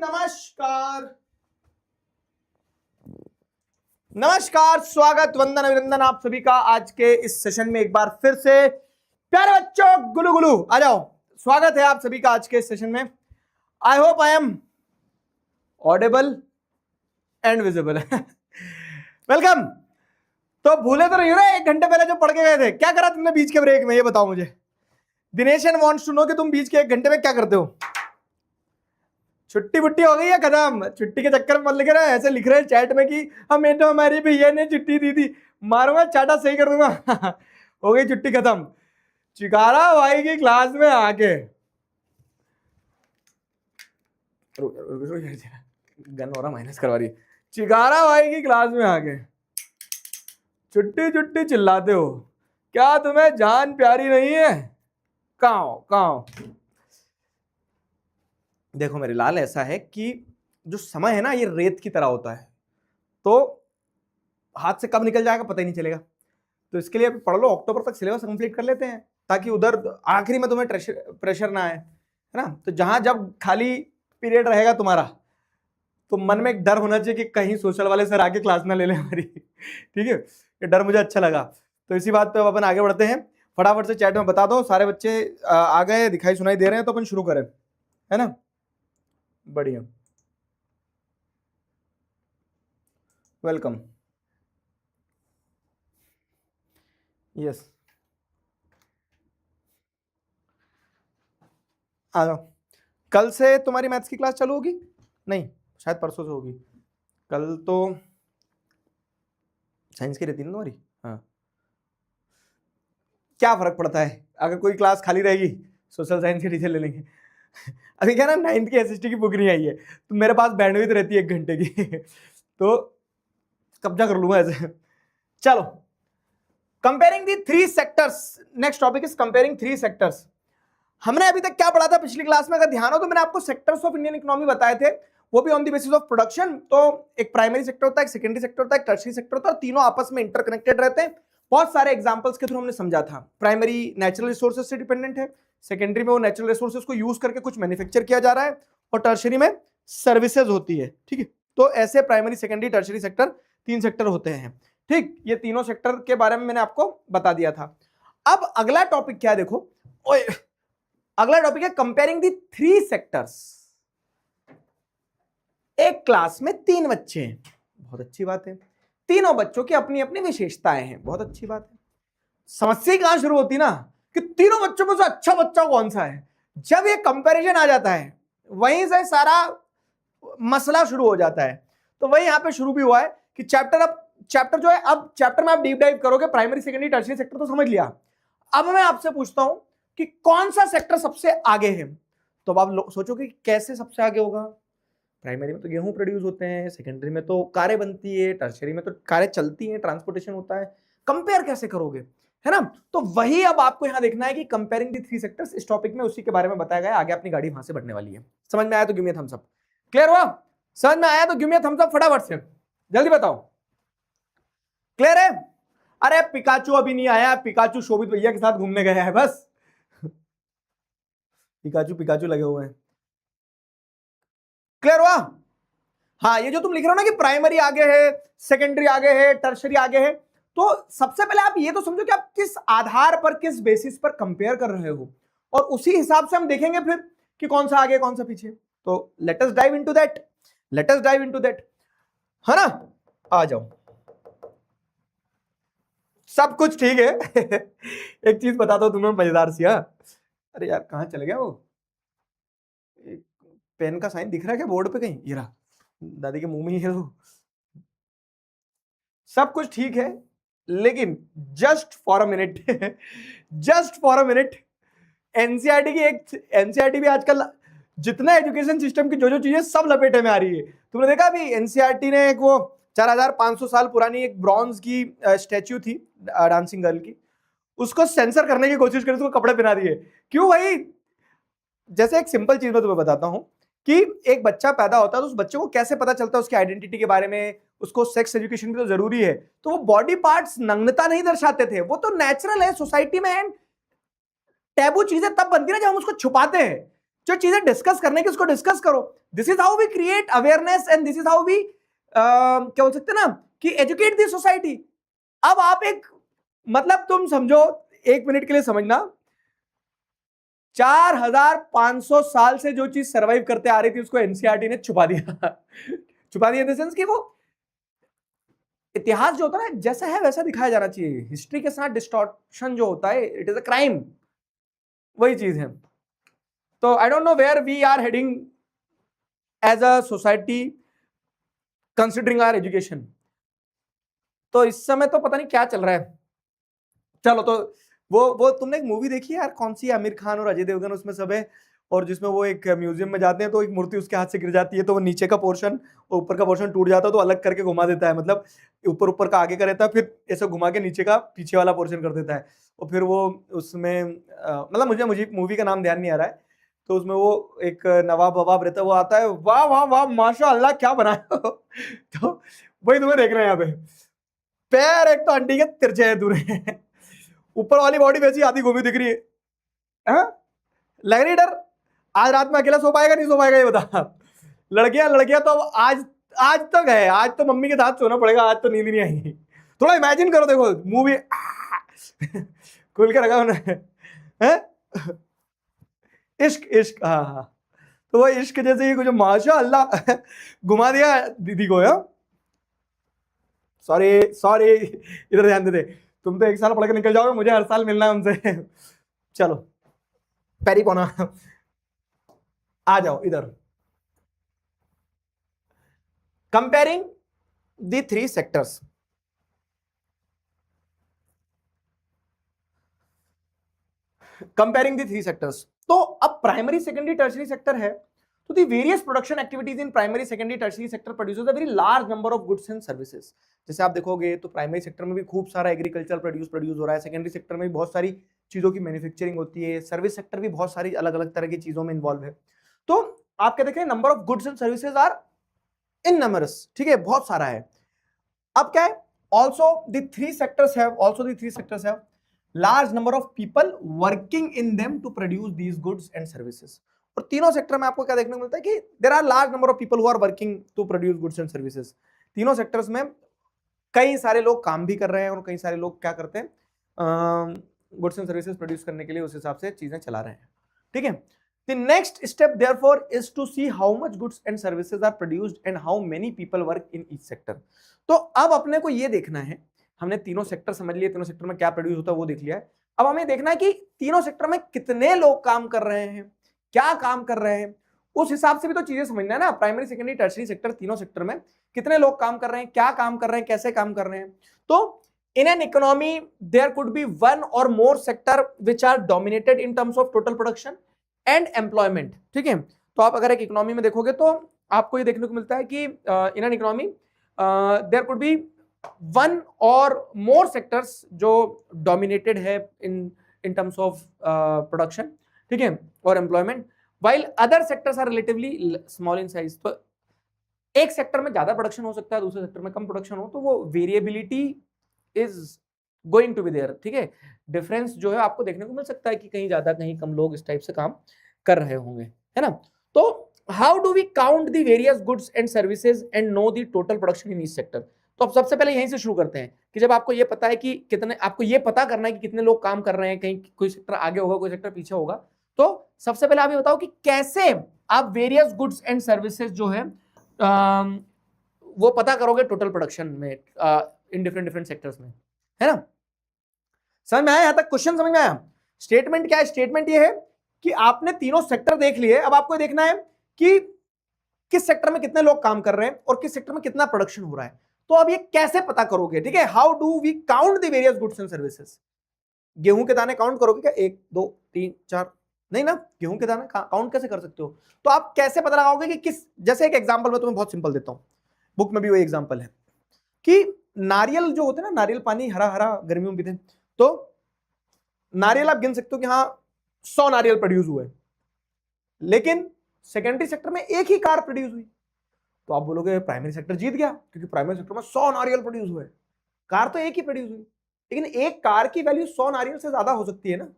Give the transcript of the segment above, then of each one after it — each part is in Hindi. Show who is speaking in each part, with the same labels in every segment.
Speaker 1: नमस्कार नमस्कार, स्वागत, वंदन, अभिनंदन आप सभी का आज के इस सेशन में एक बार फिर से। प्यारे बच्चों, गुलू गुलू आ जाओ। स्वागत है आप सभी का आज के इस सेशन में। I hope I am audible and visible. Welcome. तो भूले तो नहीं हो ना, 1 घंटे पहले जो पढ़ के गए थे, क्या करा तुमने बीच के ब्रेक में, ये बताओ मुझे। Dinesh and wants to know कि तुम बीच के 1 घंटे में क्या करते हो। छुट्टी बुट्टी हो गई है खत्म। छुट्टी के चक्कर में मत लिख रहे हैं, ऐसे लिख रहे हैं चैट में कि हमें तो हमारी भैया ने छुट्टी दी थी। मारूंगा चाटा सही कर दूंगा। हो गई छुट्टी खत्म। चिकारा भाई की क्लास में आके गन हो रहा माइनस करवा रही। चिकारा भाई की क्लास में आके छुट्टी छुट्टी चिल्लाते हो, क्या तुम्हें जान प्यारी नहीं है? कहाँ देखो मेरे लाल, ऐसा है कि जो समय है ना, ये रेत की तरह होता है, तो हाथ से कब निकल जाएगा पता ही नहीं चलेगा। तो इसके लिए पढ़ लो, अक्टूबर तक सिलेबस कंप्लीट कर लेते हैं, ताकि उधर आखिरी में तुम्हें प्रेशर ना आए, है ना। तो जहां जब खाली पीरियड रहेगा तुम्हारा, तो मन में एक डर होना चाहिए कि कहीं सोशल वाले सर आके क्लास ना ले लें हमारी। ठीक है, ये डर मुझे अच्छा लगा। तो इसी बात पे अपन आगे बढ़ते हैं। फटाफट से चैट में बता दो, सारे बच्चे आ गए, दिखाई सुनाई दे रहे हैं, तो अपन शुरू करें, है ना। बढ़िया, वेलकम। यस, आ जाओ। कल से तुम्हारी मैथ्स की क्लास चालू होगी? नहीं, शायद परसों से होगी। कल तो साइंस की रहती है ना तुम्हारी। हाँ, क्या फर्क पड़ता है अगर कोई क्लास खाली रहेगी, सोशल साइंस के टीचर ले लेंगे। अभी क्या ना, 9th की एसएसटी की बुक नहीं आई है, तो मेरे पास बैंडविड्थ रहती है 1 घंटे की। तो कब्जा कर लूंगा ऐसे। चलो, comparing the 3 sectors. Next topic is comparing 3 sectors. हमने अभी तक क्या पढ़ा था पिछली क्लास में? अगर ध्यान हो तो मैंने आपको सेक्टर्स ऑफ इंडियन इकोनॉमी बताए थे, वो भी on the basis of production. तो एक प्राइमरी सेक्टर होता है, एक सेकेंडरी सेक्टर होता है, एक टर्शियरी सेक्टर होता है, और तीनों आपस में इंटरकनेक्टेड रहते हैं। बहुत सारे एग्जांपल्स के थ्रू हमने समझा था। प्राइमरी नेचुरल रिसोर्सेज से डिपेंडेंट है, सेकेंडरी में वो नेचुरल रिसोर्सेज को यूज करके कुछ मैन्युफैक्चर किया जा रहा है, और टर्शियरी में सर्विसेज होती है। ठीक है, तो ऐसे primary, secondary, tertiary sector 3 sector होते हैं। ठीक, ये तीनों सेक्टर के बारे में मैंने आपको बता दिया था। अब अगला टॉपिक क्या है, देखो। ओए, अगला टॉपिक है कंपेयरिंग दी 3 सेक्टर्स। एक क्लास में 3 बच्चे हैं, बहुत अच्छी बात है। तीनों बच्चों की अपनी अपनी विशेषताएं हैं, बहुत अच्छी बात है। समस्या कहां शुरू होती ना, कि तीनों बच्चों में से अच्छा बच्चा कौन सा है। जब ये कंपैरिजन आ जाता है, वहीं से सारा मसला शुरू हो जाता है। तो वही यहां पे शुरू भी हुआ है कि चैप्टर जो है, अब चैप्टर में आप डीप डाइव करोगे, प्राइमरी, सेकेंडरी, टर्शियरी सेक्टर तो समझ लिया। अब मैं आपसे पूछता हूं कि कौन सा सेक्टर सबसे आगे है। तो आप सोचोगे कि कैसे सबसे आगे होगा। प्राइमरी में तो गेहूं प्रोड्यूस होते हैं, सेकेंडरी में तो कारें बनती है, टर्शियरी में तो कारें चलती हैं, ट्रांसपोर्टेशन होता है। कंपेयर कैसे करोगे, है ना। तो वही अब आपको यहां देखना है कि कंपेयरिंग दी 3 सेक्टर्स, इस टॉपिक में उसी के बारे में बताया गया। आगे अपनी गाड़ी वहां से बढ़ने वाली है। समझ में आया तो give me thumbs up. Clear हुआ? समझ में आया तो गिव मी थम्स अप फटाफट से, जल्दी बताओ। क्लियर है? अरे पिकाचू अभी नहीं आया, पिकाचू शोभित भैया के साथ घूमने गया है बस। पिकाचू लगे हुए हैं। क्लियर हुआ? हाँ, ये जो तुम लिख रहे हो ना कि प्राइमरी आगे है, सेकेंडरी आगे है, टर्शियरी आगे है, तो सबसे पहले आप ये तो समझो कि आप किस आधार पर, किस बेसिस पर कंपेयर कर रहे हो, और उसी हिसाब से हम देखेंगे फिर कि कौन सा आगे कौन सा पीछे। तो let us dive into that, है ना। आ जाओ, सब कुछ ठीक है। एक चीज बता दो तुम्हें मजेदार सी। अरे यार, कहां चले गया वो? एक पेन का साइन दिख रहा है क्या बोर्ड पे कहीं? ये रहा, दादी के मुंह में ही है। तो सब कुछ ठीक है, लेकिन just for a minute, NCERT भी आजकल जितना एजुकेशन सिस्टम की जो चीजें सब लपेटे में आ रही है। तुमने देखा अभी एनसीईआरटी ने एक वो 4500 साल पुरानी एक ब्रॉन्ज की स्टैच्यू थी डांसिंग गर्ल की, उसको सेंसर करने की कोशिश करी, उसको कपड़े पहना दिए। क्यों भाई? जैसे एक सिंपल चीज मैं तुम्हें बताता हूं कि एक बच्चा पैदा होता है तो उस बच्चे को कैसे पता चलता है उसकी आइडेंटिटी के बारे में, उसको सेक्स एजुकेशन भी तो जरूरी है। तो वो बॉडी पार्ट्स नग्नता नहीं दर्शाते थे, वो तो नेचुरल है सोसाइटी में। एंड टैबू चीजें तब बनती है ना जब हम उसको छुपाते हैं। जो चीजें डिस्कस करने की उसको डिस्कस करो। This is how we create awareness and this is how we क्या बोल सकते हैं ना कि एजुकेट दी सोसाइटी। अब आप एक मतलब तुम समझो, एक मिनट के लिए समझना, 4500 साल से जो चीज सर्वाइव करते आ रही थी उसको एनसीईआरटी ने छुपा दिया। छुपा दिया इन द सेंस कि वो इतिहास जो होता है ना जैसा है वैसा दिखाया जाना चाहिए। हिस्ट्री के साथ डिस्टॉर्शन जो होता है इट इज अ क्राइम, वही चीज है। तो I don't know where we are heading as a society considering our education. तो इस समय तो पता नहीं क्या चल रहा है। चलो, तो वो तुमने एक मूवी देखी है यार, कौन सी, आमिर खान और अजय देवगन उसमें सब है, और जिसमें वो एक म्यूजियम में जाते हैं तो एक मूर्ति उसके हाथ से गिर जाती है, तो वो नीचे का पोर्शन और ऊपर का पोर्शन टूट जाता है, तो अलग करके घुमा देता है, मतलब ऊपर ऊपर का आगे का रहता है, फिर ऐसे घुमा के नीचे का पीछे वाला पोर्शन कर देता है। और फिर वो उसमें मतलब मुझे मूवी का नाम ध्यान नहीं आ रहा है, तो उसमें वो एक नवाब ववाब रहता है, वो आता है, वाह वाह वाह माशाअल्लाह क्या बनाया। तो वही तुम्हें देख रहे हैं यहाँ पे। पैर एक तो आंटी के तिरछे हैं दूर हैं, ऊपर वाली बॉडी वैसी आधी घूमी दिख रही है। हाँ? लग रही डर, आज रात में अकेला सो पाएगा नहीं सो पाएगा ये बता। लड़कियां लड़कियां तो आज आज तो गए, आज तो मम्मी के साथ सोना पड़ेगा, आज तो नींद नहीं आएगी। थोड़ा इमेजिन करो, देखो मूवी खुल के रखा उन्होंने। इश्क इश्क, हाँ हाँ, तो वो इश्क जैसे ही कुछ माशाअल्लाह घुमा दिया दीदी को। सॉरी सॉरी, इधर ध्यान दे दे, तुम तो एक साल पढ़ के निकल जाओगे, मुझे हर साल मिलना है उनसे। चलो पैरी पोना, आ जाओ इधर। Comparing the three sectors, comparing the three sectors. तो अब प्राइमरी सेकेंडरी टर्शरी सेक्टर है, तो the various production activities in primary secondary tertiary sector produces a very large number of goods and services. जैसे आप देखोगे तो प्राइमरी सेक्टर में भी खूब सारा एग्रीकल्चर प्रोड्यूस हो रहा है, सेकेंडरी सेक्टर में भी बहुत सारी चीजों की मैन्युफैक्चरिंग होती है, सर्विस सेक्टर भी बहुत सारी अलग अलग तरह की चीजों में इन्वॉल्व है। तो आप क्या देखें, number of goods and services are in numbers, ठीक है, बहुत सारा है। अब क्या है, also the three sectors have large number of people working in them to produce these goods and services. और तीनों सेक्टर में आपको क्या देखने को मिलता है कि there are large number of people who are working to produce goods and services. तीनों सेक्टर्स में कई सारे लोग काम भी कर रहे हैं और कई सारे लोग क्या करते हैं, गुड्स एंड सर्विसेज प्रोड्यूस करने के लिए उस हिसाब से चीजें चला रहे हैं, ठीक है। The next step therefore is to see how much goods and services are produced and how many people work in each sector. तो अब अपने को ये देखना है, हमने तीनों सेक्टर समझ लिए, तीनों सेक्टर में क्या प्रोड्यूस होता है वो देख लिया है। अब हमें देखना है कि तीनों सेक्टर में कितने लोग काम कर रहे हैं, क्या काम कर रहे हैं, उस हिसाब से भी तो चीजें समझना है ना। प्राइमरी सेकेंडरी टर्शरी सेक्टर, तीनों सेक्टर में कितने लोग काम कर रहे हैं, क्या काम कर रहे हैं, कैसे काम कर रहे हैं। तो in an economy there could be one or more sector which are dominated in terms of total production and employment, ठीक है। तो आप अगर एक इकोनॉमी में देखोगे तो आपको ये देखने को मिलता है कि in an economy there could be one or more sectors जो डोमिनेटेड है इन टर्म्स ऑफ प्रोडक्शन, ठीक है, और employment, while other sectors are relatively small in size. तो एक सेक्टर में ज्यादा प्रोडक्शन हो सकता है, दूसरे सेक्टर में कम प्रोडक्शन हो, तो वो variability is going to be there, ठीक है। डिफरेंस जो है आपको देखने को मिल सकता है कि कहीं ज्यादा कहीं कम लोग इस टाइप से काम कर रहे होंगे, है ना। तो how do we count the various goods and services and know the total production in each sector. तो अब सबसे पहले यहीं से शुरू करते हैं कि जब आपको ये पता है कि कितने, आपको ये पता करना है कि कितने लोग काम कर रहे हैं, कहीं कोई सेक्टर आगे होगा कोई सेक्टर पीछे होगा, तो सबसे पहले आप ये बताओ कि कैसे आप वेरियस गुड्स एंड सर्विसेज जो है वो पता करोगे टोटल प्रोडक्शन में इन डिफरेंट सेक्टर्स में, है ना। समझ में आया, यहां तक क्वेश्चन समझ में आया। स्टेटमेंट क्या है, स्टेटमेंट ये है कि आपने तीनों सेक्टर देख लिए, अब आपको देखना है कि किस सेक्टर में कितने लोग काम कर रहे हैं और किस सेक्टर में कितना प्रोडक्शन हो रहा है। तो अब ये कैसे पता करोगे, ठीक है। How do we count the various goods and services. गेहूं के दाने काउंट करोगे क्या, 1 2 3 4, नहीं ना, गेहूं के दाने काउंट कैसे कर सकते हो। तो आप कैसे पता लगाओगे कि किस, जैसे एक एग्जांपल मैं तुम्हें बहुत सिंपल देता हूं, बुक में भी वो एग्जांपल है कि नारियल जो होते हैं ना, नारियल पानी हरा हरा गर्मियों में पीते हैं, तो नारियल आप गिन सकते हो कि हाँ 100 नारियल प्रोड्यूस हुए, लेकिन सेकेंडरी सेक्टर में एक ही कार प्रोड्यूस हुई, तो आप बोलोगे प्राइमरी सेक्टर जीत गया क्योंकि प्राइमरी सेक्टर में 100 नारियल प्रोड्यूस हुए, कार तो एक ही प्रोड्यूस हुई। लेकिन एक कार की वैल्यू 100 नारियल से ज्यादा हो सकती है ना,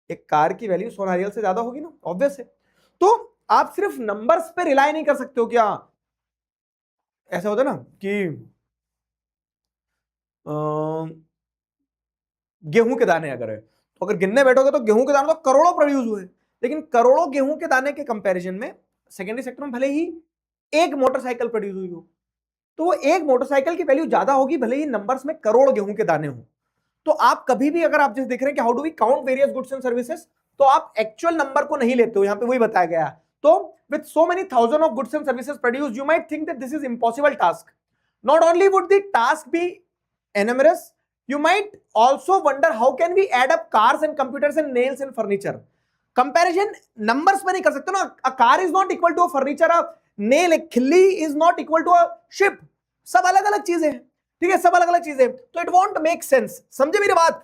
Speaker 1: एक कार की वैल्यू 100 नारियल से ज्यादा होगी ना, ऑब्वियस है। तो आप सिर्फ नंबर्स पे रिलाई नहीं कर सकते हो क्या। ऐसा होता है ना कि गेहूं के दाने अगर है तो अगर गिनने बैठोगे तो गेहूं के दाने तो करोड़ों प्रोड्यूस हुए, लेकिन करोड़ों गेहूं के दाने के कंपैरिजन में सेकेंडरी सेक्टर में भले ही एक मोटरसाइकिल प्रोड्यूस हुई हो, तो वो एक मोटरसाइकिल की वैल्यू ज्यादा होगी भले ही नंबर्स में करोड़ गेहूं के दाने हो। तो आप कभी भी अगर आप जैसे देख रहे हैं कि how do we count various goods and services, तो आप एक्चुअल नंबर को नहीं लेते हो, यहां पे वही बताया गया है। तो with so many thousand of goods and services produce, you might think that this is impossible task. Not only would the task be enumerous, you might also wonder how can we add up cars and computers and nails and furniture. Comparison numbers में नहीं कर सकते ना। a car is not equal to a furniture, a nail, a खिल्ली is not equal to a ship. सब अलग अलग चीजें हैं, ठीक है, सब अलग अलग चीजें, तो it won't make sense। समझे मेरी बात,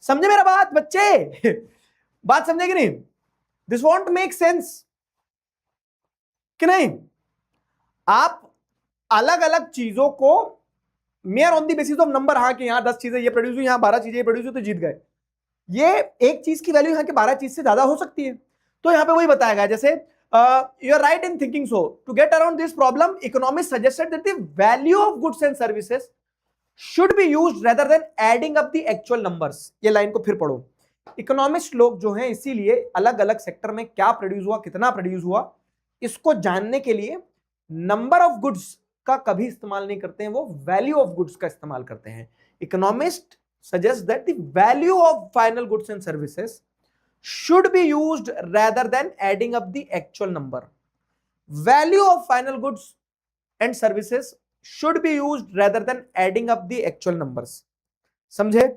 Speaker 1: समझे मेरा बात बच्चे बात समझे कि नहीं। this won't make sense कि नहीं। आप अलग अलग चीजों को mayor on the basis of number, हाँ कि यहां 10 चीजें ये प्रोड्यूस हुई, यहां 12 चीजें प्रोड्यूस हुई तो जीत गए, ये एक चीज की वैल्यू यहां के 12 चीज से ज्यादा हो सकती है। तो यहां पे वही बताया गया, जैसे you are right in thinking so, to get around this problem economist suggested that the value of goods and services should be used rather than adding up the actual numbers. ये लाइन को फिर पढ़ो। इकोनॉमिस्ट लोग जो हैं इसीलिए अलग अलग सेक्टर में क्या प्रोड्यूस हुआ, कितना प्रोड्यूस हुआ, इसको जानने के लिए नंबर ऑफ गुड्स का कभी इस्तेमाल नहीं करते हैं, वो वैल्यू ऑफ गुड्स का इस्तेमाल करते हैं। Economist suggest that the value of final goods and services should be used rather than adding up the actual number. Value of final goods and services should be used rather than adding up the actual numbers. समझे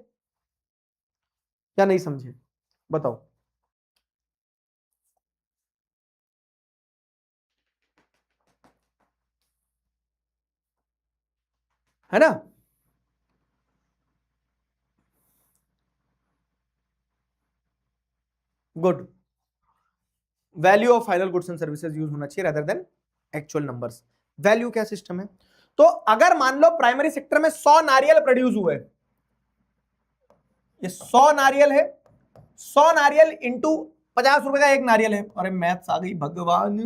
Speaker 1: या नहीं समझे बताओ। है ना। Good. Value of final goods and services use होना चाहिए rather than actual numbers. Value क्या सिस्टम है, तो अगर मान लो प्राइमरी सेक्टर में 100 नारियल प्रोड्यूस हुए, ये 100 नारियल है, 100 नारियल इंटू 50 रुपए का एक नारियल है, अरे मैथ्स आ गई भगवान,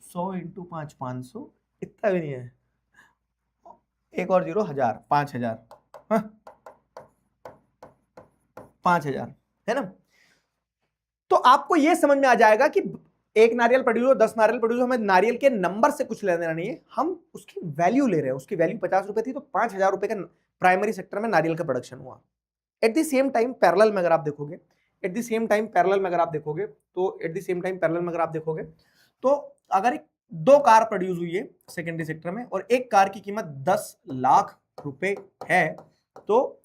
Speaker 1: 100 इंटू 5 500, इतना भी नहीं है, एक और जीरो, 1000, 5000, 5000 है ना। तो आपको यह समझ में आ जाएगा कि एक नारियल प्रोड्यूस हो, 10 नारियल प्रोड्यूस हो, हमें नारियल के नंबर से कुछ लेना नहीं है, हम उसकी वैल्यू ले रहे हैं। उसकी वैल्यू 50 रुपए थी तो 5000 रुपए का प्राइमरी सेक्टर में नारियल का प्रोडक्शन हुआ। At the same time parallel में अगर आप देखोगे, at the same time parallel में अगर आप देखोगे तो at the same time parallel में अगर आप देखोगे तो अगर एक 2 कार प्रोड्यूस हुई है सेकेंडरी सेक्टर में और एक कार की कीमत 10 लाख रुपए है, तो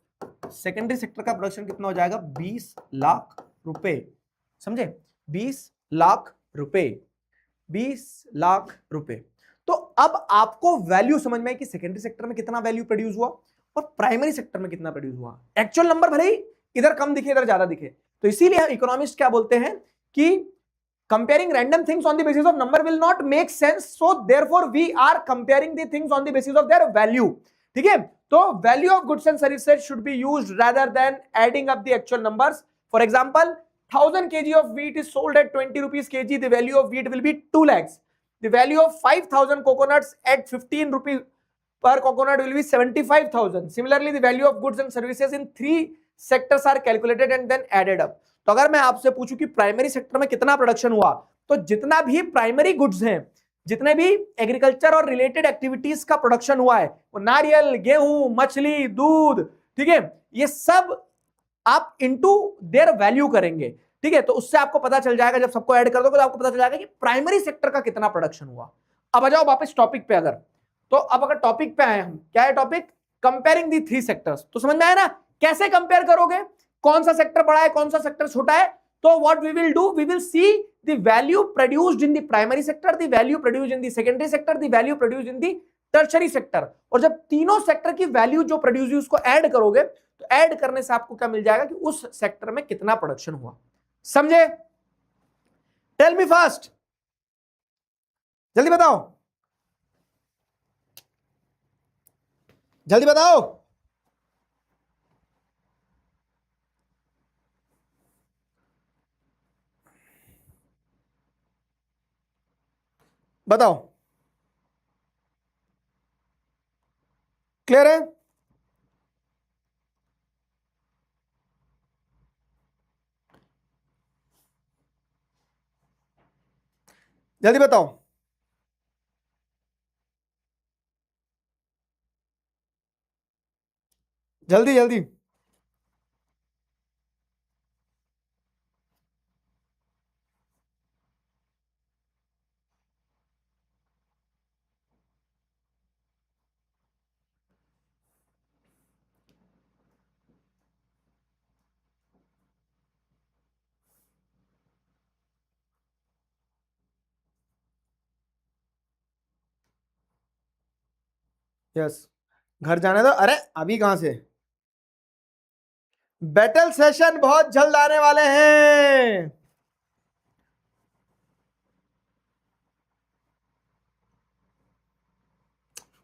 Speaker 1: सेकेंडरी सेक्टर का प्रोडक्शन कितना हो जाएगा, 20 लाख रुपए। समझे, 20 लाख रुपए, 20 लाख रुपए। तो अब आपको वैल्यू समझ में आई कि सेकेंडरी सेक्टर में कितना वैल्यू प्रोड्यूस हुआ और प्राइमरी सेक्टर में कितना प्रोड्यूस हुआ। एक्चुअल नंबर भले ही इधर कम दिखे इधर ज्यादा दिखे, तो इसीलिए इकोनॉमिस्ट क्या बोलते हैं कि comparing random things on the basis of number will not make sense, so therefore we are comparing the things on the basis of their value. ठीक है, तो value of goods and services should be used rather than adding up the actual numbers. For example, 1000 kg of wheat is sold at 20 rupees kg, the value of wheat will be 2 lakhs. The value of 5000 coconuts at 15 rupees per coconut will be 75,000. Similarly, the value of goods and services in 3 sectors are calculated and then added up. तो अगर मैं आपसे पूछूं कि प्राइमरी सेक्टर में कितना प्रोडक्शन हुआ, तो जितना भी प्राइमरी गुड्स हैं, जितने भी एग्रीकल्चर और रिलेटेड एक्टिविटीज का प्रोडक्शन हुआ है, वो नारियल, गेहूं, मछली, दूध, ठीक है, ये सब आप इनटू देयर वैल्यू करेंगे। ठीक है, तो उससे आपको पता चल जाएगा, जब सबको ऐड कर दोगे तो आपको पता चल जाएगा कि प्राइमरी सेक्टर का कितना प्रोडक्शन हुआ। अब आ जाओ वापस टॉपिक पे। अगर तो अब अगर टॉपिक पे आए हम, क्या है टॉपिक, कंपेयरिंग दी 3 सेक्टर्स। तो समझ में आया ना, कैसे कंपेयर करोगे, कौन सा सेक्टर बड़ा है कौन सा सेक्टर छोटा है। तो what we will do, we will see the value produced in the primary sector, the value produced in the secondary sector, the value produced in the tertiary sector. और जब तीनों सेक्टर की वैल्यू जो प्रोड्यूस हुई उसको ऐड करोगे, तो ऐड करने से आपको क्या मिल जाएगा कि उस सेक्टर में कितना प्रोडक्शन हुआ। समझे, टेल मी फास्ट, जल्दी बताओ, जल्दी बताओ। बताओ, क्लियर है? जल्दी बताओ, जल्दी जल्दी। यस, घर जाने दो। अरे अभी कहां से? बैटल सेशन बहुत जल्द आने वाले हैं।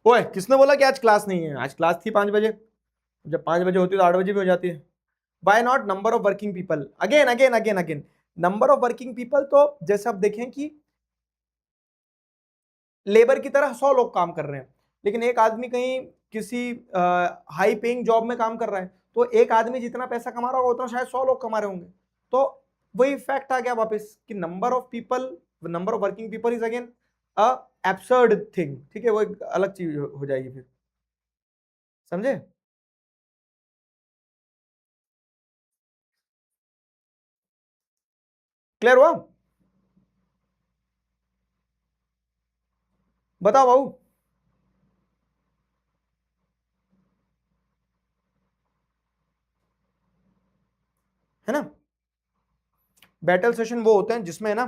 Speaker 1: ओए, किसने बोला कि आज क्लास नहीं है? आज क्लास थी 5 बजे। जब 5 बजे होती है तो 8 बजे भी हो जाती है। Why not? Number of working people, again again again again, number of working people. तो जैसे आप देखें कि लेबर की तरह 100 लोग काम कर रहे हैं, लेकिन एक आदमी कहीं किसी हाई पेइंग जॉब में काम कर रहा है, तो एक आदमी जितना पैसा कमा रहा होगा उतना शायद 100 लोग कमा रहे होंगे। तो वही फैक्ट आ गया वापस कि number of people, number of working people is again a absurd thing. ठीक है, वो एक अलग चीज हो जाएगी फिर। समझे? क्लियर हुआ? बताओ बाबू। है ना? बैटल सेशन वो होते हैं जिसमें ना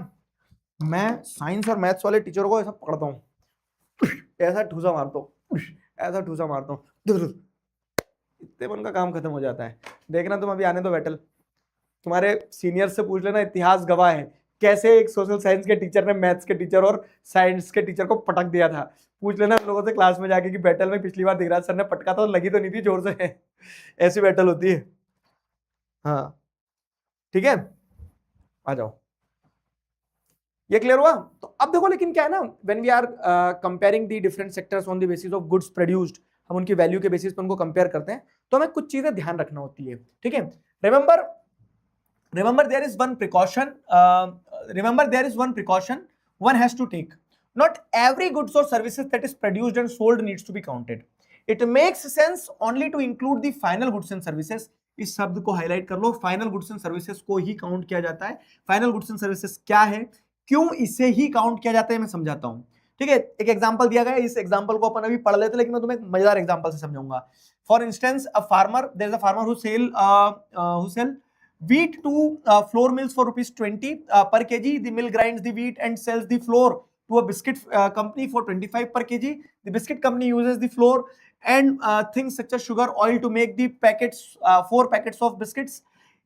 Speaker 1: मैं साइंस और मैथ्स वाले टीचर को ऐसा पकड़ता हूँ, ऐसा ठूसा मारता हूँ, ऐसा ठूसा मारता हूँ, इतने में उनका काम खत्म हो जाता है। देखना तुम, अभी आने दो बैटल। तुम्हारे सीनियर से पूछ लेना, इतिहास गवाह है कैसे एक सोशल साइंस के टीचर ने मैथ्स के टीचर और साइंस के टीचर को पटक दिया था। पूछ लेना उन लोगों से क्लास में जाके कि बैटल में पिछली बार दिख रहा सर ने पटका था तो लगी तो नहीं थी जोर से। ऐसी बैटल होती है। हाँ, ठीक है, आ जाओ। ये क्लियर हुआ? तो अब देखो, लेकिन क्या है ना, when we are comparing the different sectors on the basis of goods produced, हम उनकी वैल्यू के बेसिस पर उनको कंपेयर करते हैं, तो हमें कुछ चीजें ध्यान रखना होती है। ठीक है, remember, remember there is one precaution, remember there is one precaution one has to take. Not every goods or services that is produced and sold needs to be counted. It makes sense only to include the final goods and services. इस शब्द को हाईलाइट कर लो, फाइनल गुड्स एंड सर्विसेज को ही काउंट किया जाता है। फाइनल गुड्स एंड सर्विसेज क्या है, क्यों इसे ही काउंट किया जाता है, मैं समझाता हूं। ठीक है, एक एग्जांपल दिया गया है, इस एग्जांपल को अपन अभी पढ़ लेते हैं, लेकिन मैं तुम्हें एक मजेदार एग्जांपल से समझाऊंगा। For instance, a farmer, there is a farmer who sell wheat to flour mills for rupees 20 per kg. The mill grinds the wheat and sells the flour to a biscuit company for 25 per kg. The biscuit company uses the flour and things such as sugar, oil to make the packets, 4 packets of biscuits.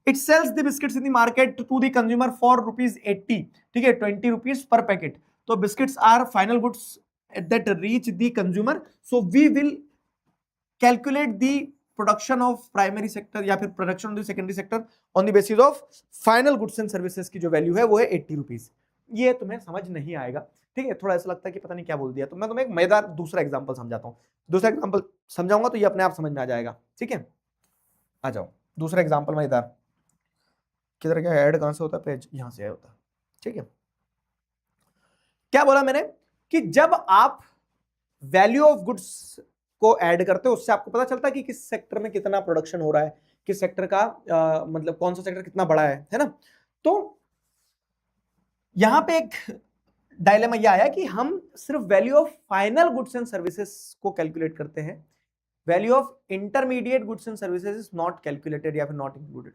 Speaker 1: It sells the biscuits in the market to the consumer for rupees 80. ठीक है, 20 rupees per packet. So biscuits are final goods that reach the consumer. So we will calculate the production of primary sector या फिर production of the secondary sector on the basis of final goods and services की जो वैल्यू है वो है 80 रुपीज। ये तुम्हें समझ नहीं आएगा। ठीक है, थोड़ा ऐसा लगता है कि पता नहीं क्या बोल दिया, तो मैं तुम्हें एक मजेदार दूसरा एग्जांपल समझाता हूं। दूसरा एग्जांपल समझाऊंगा तो ये अपने आप समझ में आ जाएगा। ठीक है, आ जाओ, दूसरा एग्जांपल मजेदार। किधर गया ऐड, कहां से होता है पेज, यहां से होता है। ठीक है, क्या बोला मैंने कि जब आप वैल्यू ऑफ गुड्स को ऐड करते हो उससे आपको पता चलता है कि किस सेक्टर में कितना प्रोडक्शन हो रहा है, किस सेक्टर का मतलब कौन सा सेक्टर कितना बड़ा है ना। तो यहां पे एक डायलेमा यह आया कि हम सिर्फ value of final goods and services को कैलकुलेट करते हैं, value of intermediate goods and services is not calculated या फिर नॉट इंक्लूडेड।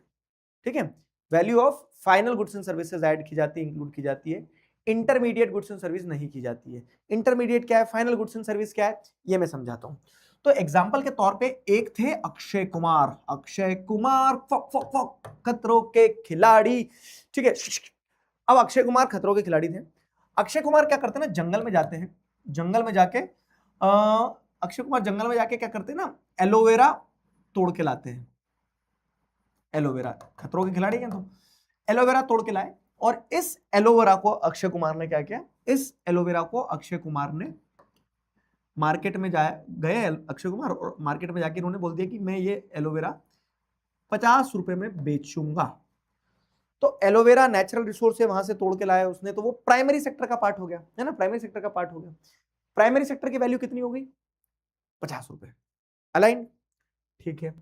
Speaker 1: ठीक है, value of final goods and services add की जाती है, इंक्लूड की जाती है, इंटरमीडिएट गुड्स एंड सर्विस नहीं की जाती है। इंटरमीडिएट क्या है, फाइनल गुड्स एंड सर्विस क्या है, ये मैं समझाता हूं। तो एग्जांपल के तौर पे एक थे अक्षय कुमार, अक्षय कुमार खतरों के खिलाड़ी। ठीक है, अब अक्षय कुमार खतरों के खिलाड़ी थे। अक्षय कुमार क्या करते हैं ना, जंगल में जाते हैं, जंगल में जाके अक्षय कुमार जंगल में जाके क्या करते हैं ना, एलोवेरा तोड़ के लाते हैं। एलोवेरा, खतरों के खिलाड़ी हैं तो एलोवेरा तोड़ के लाए और इस एलोवेरा को अक्षय कुमार ने क्या किया, इस एलोवेरा को अक्षय कुमार ने मार्केट में गए अक्षय कुमार, और मार्केट में जाके उन्होंने बोल दिया कि मैं ये एलोवेरा 50 रुपए में बेचूंगा। तो एलोवेरा नेचुरल रिसोर्स है, वहां से तोड़ के लाया उसने, तो वो प्राइमरी सेक्टर का पार्ट हो गया, है ना, प्राइमरी सेक्टर का पार्ट हो गया। प्राइमरी सेक्टर की वैल्यू कितनी हो गई, 50 रुपए। अलाइन, ठीक है।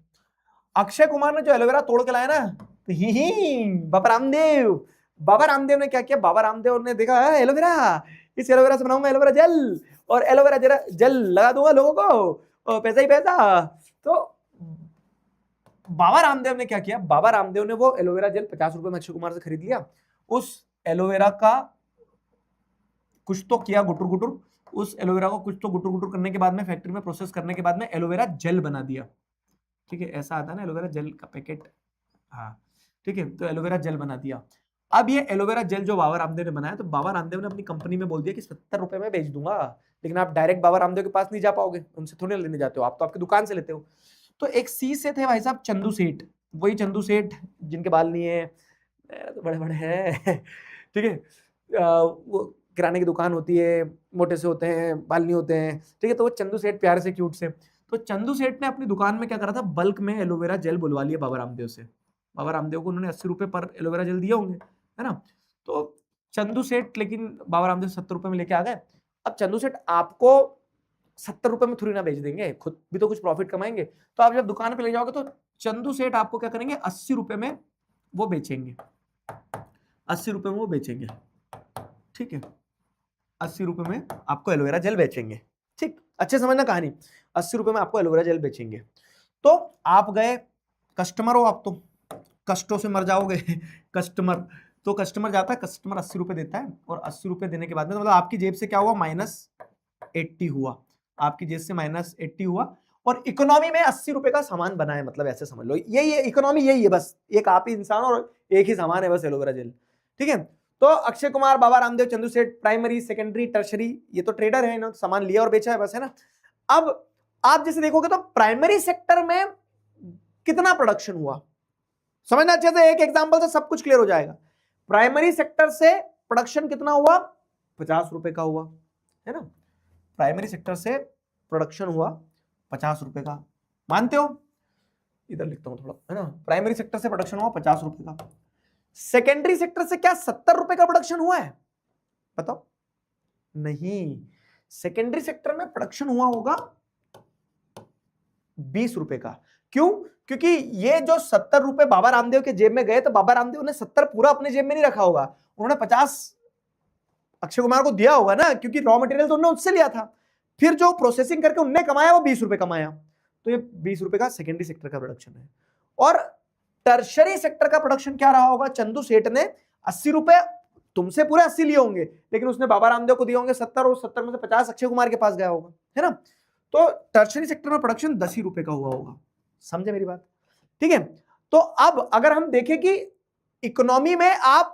Speaker 1: अक्षय कुमार ने जो एलोवेरा तोड़ के लाया ना, तो ही बाबा रामदेव ने क्या किया, बाबा रामदेव ने देखा एलोवेरा, इस एलोवेरा से बनाऊंगा एलोवेरा जेल, और एलोवेरा जेल लगा दूंगा लोगों को, और पैसा ही पैसा। तो बाबा रामदेव ने क्या किया, बाबा रामदेव ने वो एलोवेरा जेल 50 रुपए में अक्षय कुमार से खरीद लिया। उस एलोवेरा का कुछ तो किया गुटुर गुटुर, उस एलोवेरा को कुछ तो गुटुर गुटुर करने के बाद में फैक्ट्री में प्रोसेस करने के बाद में एलोवेरा जेल बना दिया। ठीक है, ऐसा आता है ना एलोवेरा जेल का पैकेट, हाँ ठीक है, तो एलोवेरा जेल बना दिया। अब ये एलोवेरा जेल जो बाबा रामदेव ने बनाया, तो बाबा रामदेव ने अपनी कंपनी में बोल दिया कि 70 रुपए में बेच दूंगा, लेकिन आप डायरेक्ट बाबा रामदेव के पास नहीं जा पाओगे, उनसे थोड़ी लेने जाते हो, आप तो आपकी दुकान से लेते हो। तो एक सी से थे भाई साहब चंदू सेठ, वही चंदू सेठ जिनके बाल नहीं है, तो बड़े बड़े हैं ठीक है, वो किराने की दुकान होती है, मोटे से होते हैं, बाल नहीं होते हैं, ठीक है, तो वो चंदू सेठ प्यारे से क्यूट से, तो चंदू सेठ ने अपनी दुकान में क्या करा था, बल्क में एलोवेरा जेल बुलवा लिया बाबा रामदेव से। बाबा रामदेव को उन्होंने 80 रुपए पर एलोवेरा जेल दिए होंगे, है ना। तो चंदू सेठ लेकिन बाबा रामदेव 70 रुपए में लेके आ गए। अब चंदू सेठ आपको 70 रुपए में थोड़ी ना बेच देंगे, खुद भी तो कुछ प्रॉफिट कमाएंगे। तो आप जब दुकान पे ले जाओगे तो चंदू सेठ आपको क्या करेंगे, 80 रुपए में वो बेचेंगे, 80 रुपए में वो बेचेंगे, ठीक है, 80 रुपए में आपको एलोवेरा जेल बेचेंगे। ठीक, अच्छे समझना कहानी, 80 रुपए में आपको एलोवेरा जेल बेचेंगे। तो आप गए, कस्टमर हो आप, तो कष्टों से मर जाओगे कस्टमर, तो कस्टमर जाता है, कस्टमर 80 रुपए देता है, और 80 रुपए देने के बाद में मतलब आपकी जेब से क्या हुआ, -80 हुआ, आपकी जेब से -80 हुआ, और इकोनॉमी में 80 रुपए का सामान बना है, मतलब ऐसे समझ लो, यही है इकोनॉमी, यही है बस, एक आप ही इंसान और एक ही सामान है बस, एलोवेरा जेल। ठीक है, तो अक्षय कुमार, बाबा रामदेव, चंदू सेठ, प्राइमरी, सेकेंडरी, टर्शरी, ये तो ट्रेडर है, इन्होंने सामान लिया और बेचा है बस, है ना। अब आप जैसे देखोगे तो प्राइमरी सेक्टर में कितना प्रोडक्शन हुआ, समझना अच्छे से, एक एग्जांपल से सब कुछ क्लियर हो जाएगा। प्राइमरी सेक्टर से प्रोडक्शन कितना हुआ, 50 रुपए का हुआ, है ना, प्राइमरी सेक्टर से प्रोडक्शन हुआ 50 रुपए का, मानते हो, इधर लिखता हूं थोड़ा, है ना, प्राइमरी सेक्टर से प्रोडक्शन हुआ 50 रुपए का। सेकेंडरी सेक्टर से क्या 70 रुपए का प्रोडक्शन हुआ है, बताओ, नहीं, सेकेंडरी सेक्टर में प्रोडक्शन हुआ होगा 20 रुपए का। क्यों, क्योंकि ये जो 70 रुपए बाबा रामदेव के जेब में गए, तो बाबा रामदेव ने 70 पूरा अपने जेब में नहीं रखा होगा, उन्होंने 50 अक्षय कुमार को दिया होगा ना, क्योंकि रॉ मटेरियल तो उन्होंने उससे लिया था, फिर जो प्रोसेसिंग करके उनने कमाया वो 20 रुपए कमाया, तो ये 20 रुपए का सेकेंडरी सेक्टर का प्रोडक्शन है। और टर्शरी सेक्टर का प्रोडक्शन क्या रहा होगा, चंदू सेठ ने 80 रुपए तुमसे पूरे 80 लिए होंगे, लेकिन उसने बाबा रामदेव को दिए होंगे 70, और 70 में से 50 अक्षय कुमार के पास गया होगा, है ना। तो टर्शरी सेक्टर में प्रोडक्शन 10 ही रुपए का हुआ होगा, समझे मेरी बात, ठीक है। तो अब अगर हम देखें कि इकोनॉमी में आप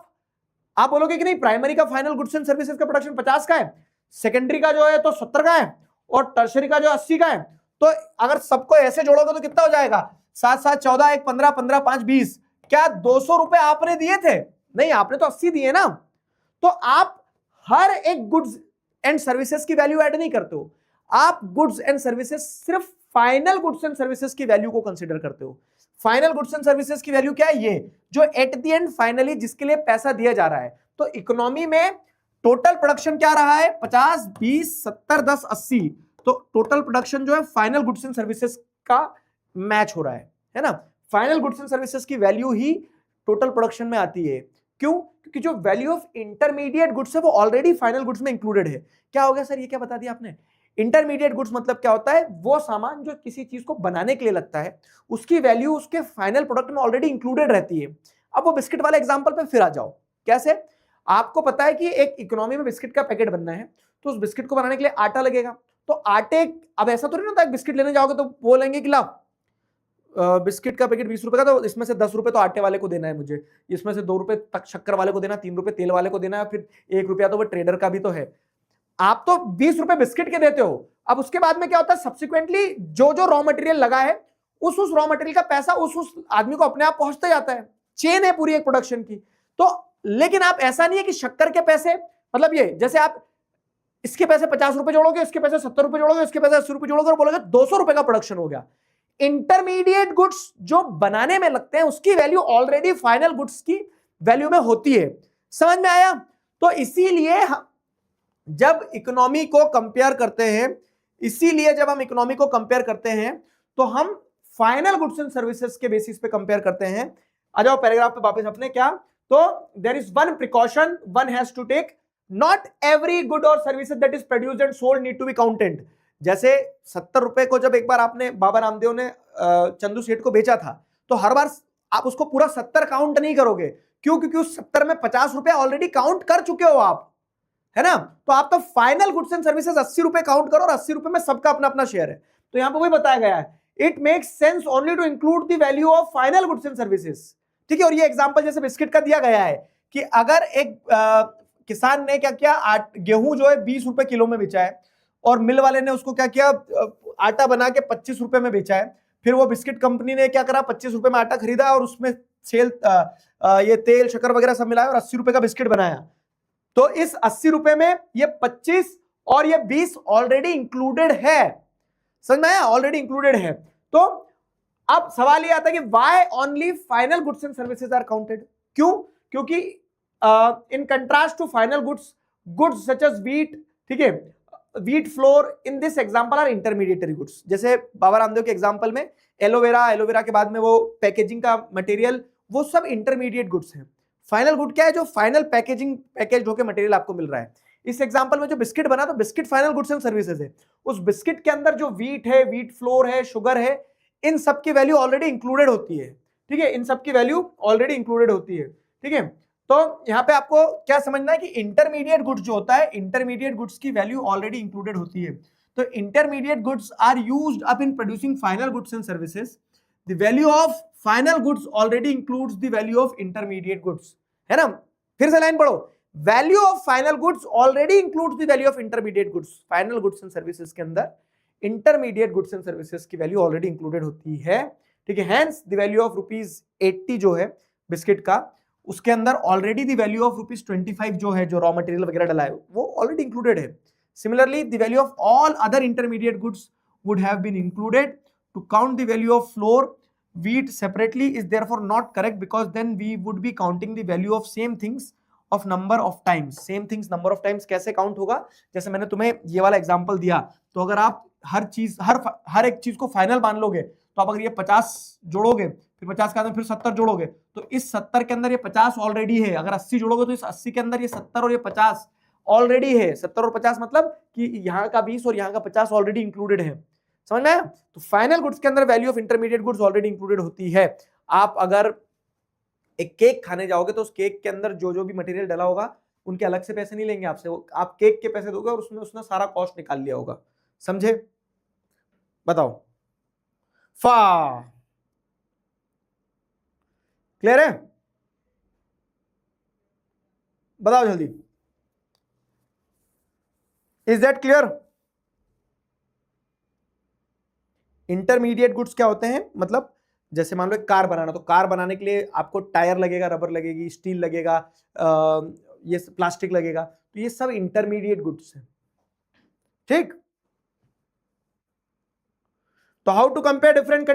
Speaker 1: बोलोगे कि नहीं, प्राइमरी का फाइनल गुड्स एंड सर्विसेज का प्रोडक्शन 50 का है, सेकेंडरी का जो है तो 70 का है, और टर्शरी का जो 80 का है, तो अगर सबको ऐसे जोड़ोगे तो कितना हो जाएगा, 7 7 14 1 15 15 5 20, क्या 200 रुपए आपने दिए थे, नहीं, आपने तो 80 दिए ना। तो आप हर एक गुड्स एंड सर्विसेज की वैल्यू ऐड नहीं करते हो, आप गुड्स एंड सर्विसेज सिर्फ फाइनल गुड्स एंड सर्विसेज की वैल्यू को कंसीडर करते हो। फाइनल गुड्स एंड सर्विसेज की वैल्यू क्या है, ये जो एट द एंड फाइनली जिसके लिए पैसा दिया जा रहा है। तो इकोनॉमी में टोटल प्रोडक्शन क्या रहा है, 50 20 70 10 80, तो टोटल प्रोडक्शन जो है फाइनल गुड्स एंड सर्विसेज का मैच हो रहा है ना। फाइनल गुड्स एंड सर्विसेज की वैल्यू ही टोटल प्रोडक्शन में आती है, क्यों, क्योंकि जो वैल्यू ऑफ इंटरमीडिएट गुड्स है वो ऑलरेडी फाइनल गुड्स में इंक्लूडेड है। क्या हो गया सर, ये क्या बता दिया आपने, इंटरमीडिएट गुड्स मतलब क्या होता है, वो सामान जो किसी चीज को बनाने के लिए लगता है, उसकी वैल्यू उसके फाइनल प्रोडक्ट में ऑलरेडी इंक्लूडेड रहती है। अब वो बिस्किट वाले एग्जांपल पे फिर आ जाओ, कैसे, आपको पता है कि एक इकोनॉमी में बिस्किट का पैकेट बनना है, तो उस बिस्किट को बनाने के लिए आटा लगेगा, तो आटे, अब ऐसा तो नहीं होता है बिस्किट लेने जाओगे तो बोलेंगे कि ला बिस्किट का पैकेट 20 रुपए का, तो इसमें से 10 रुपए तो आटे वाले को देना है मुझे, इसमें से 2 रुपए तक शक्कर वाले को देना, 3 रुपए तेल वाले को देना है, फिर 1 रुपया तो वो ट्रेडर का भी तो है। आप तो 20 रुपए बिस्किट के देते हो। अब उसके बाद में क्या होता है, सब्सिक्वेंटली जो जो रॉ मटेरियल लगा है उस रॉ मटेरियल का पैसा उस आदमी को अपने आप पहुंचता जाता है, चेन है पूरी एक प्रोडक्शन की। तो लेकिन आप ऐसा नहीं है कि शक्कर के पैसे, मतलब ये जैसे आप इसके पैसे 50 रुपए जोड़ोगे, इसके पैसे 70 रुपए जोड़ोगे, इसके पैसे 80 रुपए जोड़ोगे और बोलोगे 200 रुपए का प्रोडक्शन हो गया। इंटरमीडिएट गुड्स जो बनाने में लगते हैं उसकी वैल्यू ऑलरेडी फाइनल गुड्स की वैल्यू में होती है। समझ में आया? तो इसीलिए जब इकोनॉमी को कंपेयर करते हैं, इसीलिए जब हम इकोनॉमी को कंपेयर करते हैं तो हम फाइनल गुड्स एंड सर्विसेज के बेसिस पे कंपेयर करते हैं। आ जाओ पैराग्राफ पे वापस अपने। क्या? तो there is one precaution one has to take, not every good और services that is produced and sold need to be counted. जैसे 70 रुपए को जब एक बार आपने बाबा रामदेव ने चंदू सेठ को बेचा था, तो हर बार आप उसको पूरा 70 काउंट नहीं करोगे। क्यों? क्योंकि उस 70 में 50 रुपए ऑलरेडी काउंट कर चुके हो आप, है ना? तो आप तो फाइनल गुड्स एंड सर्विसेज 80 रुपए काउंट करो और 80 रुपए में सबका अपना अपना शेयर है। तो यहां पर वही बताया गया है, it makes sense only to include the value of final goods and services. ठीक है? और ये एग्जांपल जैसे बिस्किट का दिया गया है कि अगर एक किसान ने क्या किया, गेहूं जो है 20 रुपए किलो में बेचा है और मिल वाले ने उसको क्या किया, आटा बना के 25 रुपए में बेचा है। फिर वो बिस्किट कंपनी ने क्या करा, 25 रुपए में आटा खरीदा और उसमें ये तेल शक्कर वगैरह सब मिलाया और 80 रुपए का बिस्किट बनाया। तो इस 80 रुपए में ये 25 और ये 20 ऑलरेडी इंक्लूडेड है। समझ में आया? ऑलरेडी इंक्लूडेड है। तो अब सवाल ये आता है कि why only final goods and services are counted? क्यों? क्योंकि in contrast to final goods such as wheat, ठीक है, wheat flour in this example are intermediary goods. जैसे बाबा रामदेव के एग्जांपल में एलोवेरा के बाद में वो पैकेजिंग का मटेरियल, वो सब इंटरमीडिएट गुड्स हैं। फाइनल गुड क्या है? जो फाइनल पैकेज होकर मटेरियल आपको मिल रहा है। इस एग्जांपल में जो बिस्किट बना, तो biscuit final goods and services है। उस बिस्किट के अंदर जो व्हीट है, व्हीट फ्लोर है, शुगर है, इन सब की वैल्यू ऑलरेडी इंक्लूडेड होती है। ठीक है? इन सब की वैल्यू ऑलरेडी इंक्लूडेड होती है। ठीक है? तो यहां पे आपको क्या समझना है कि इंटरमीडिएट गुड्स जो होता है, इंटरमीडिएट गुड्स की वैल्यू ऑलरेडी इंक्लूडेड होती है। तो intermediate goods are used up in producing final goods and services. The value of final goods already includes the value of intermediate goods, है ना? फिर से लाइन पढ़ो, value of final goods already includes the value of intermediate goods. Final goods and services के अंदर इंटरमीडिएट गुड्स एंड सर्विसेज की वैल्यू ऑलरेडी इंक्लूडेड होती है। ठीक है? हेंस द वैल्यू ऑफ ₹80 जो है बिस्किट का, उसके अंदर ऑलरेडी द वैल्यू ऑफ ₹25 जो है, जो रॉ मटेरियल वगैरह डला है, वो ऑलरेडी इंक्लूडेड है। Similarly the value of all other intermediate goods would have been included. To count the value of flour wheat separately is therefore not correct, because then we would be counting the value of same things of number of times. same things number of times कैसे count होगा? जैसे मैंने तुम्हें ये वाला एग्जांपल दिया, तो अगर आप हर एक चीज को फाइनल मान लोगे, तो आप अगर ये 50 जोड़ोगे, फिर 50 के अंदर फिर 70 जोड़ोगे, तो इस 70 के अंदर ये 50 ऑलरेडी है। अगर 80 जोड़ोगे तो इस 80 के अंदर ये 70 और ये 50 ऑलरेडी है। 70 और 50 मतलब कि यहाँ का 20 और यहाँ का 50 ऑलरेडी इंक्लूडेड है। समझ में आया? तो फाइनल गुड्स के अंदर value of intermediate goods already included होती है। आप अगर एक केक खाने जाओगे तो उस केक के अंदर जो जो भी मटेरियल डला होगा, उनके अलग से पैसे नहीं लेंगे आपसे, वो आप केक के पैसे दोगे और उसने सारा कॉस्ट निकाल लिया होगा। समझे? बताओ। क्लियर है? बताओ जल्दी। Is that clear? Intermediate goods क्या होते हैं? मतलब जैसे मान लो एक कार बनाना, तो कार बनाने के लिए आपको टायर लगेगा, रबर लगेगी, स्टील लगेगा, ये प्लास्टिक लगेगा, तो ये सब इंटरमीडिएट गुड्स हैं। ठीक? तो how to compare different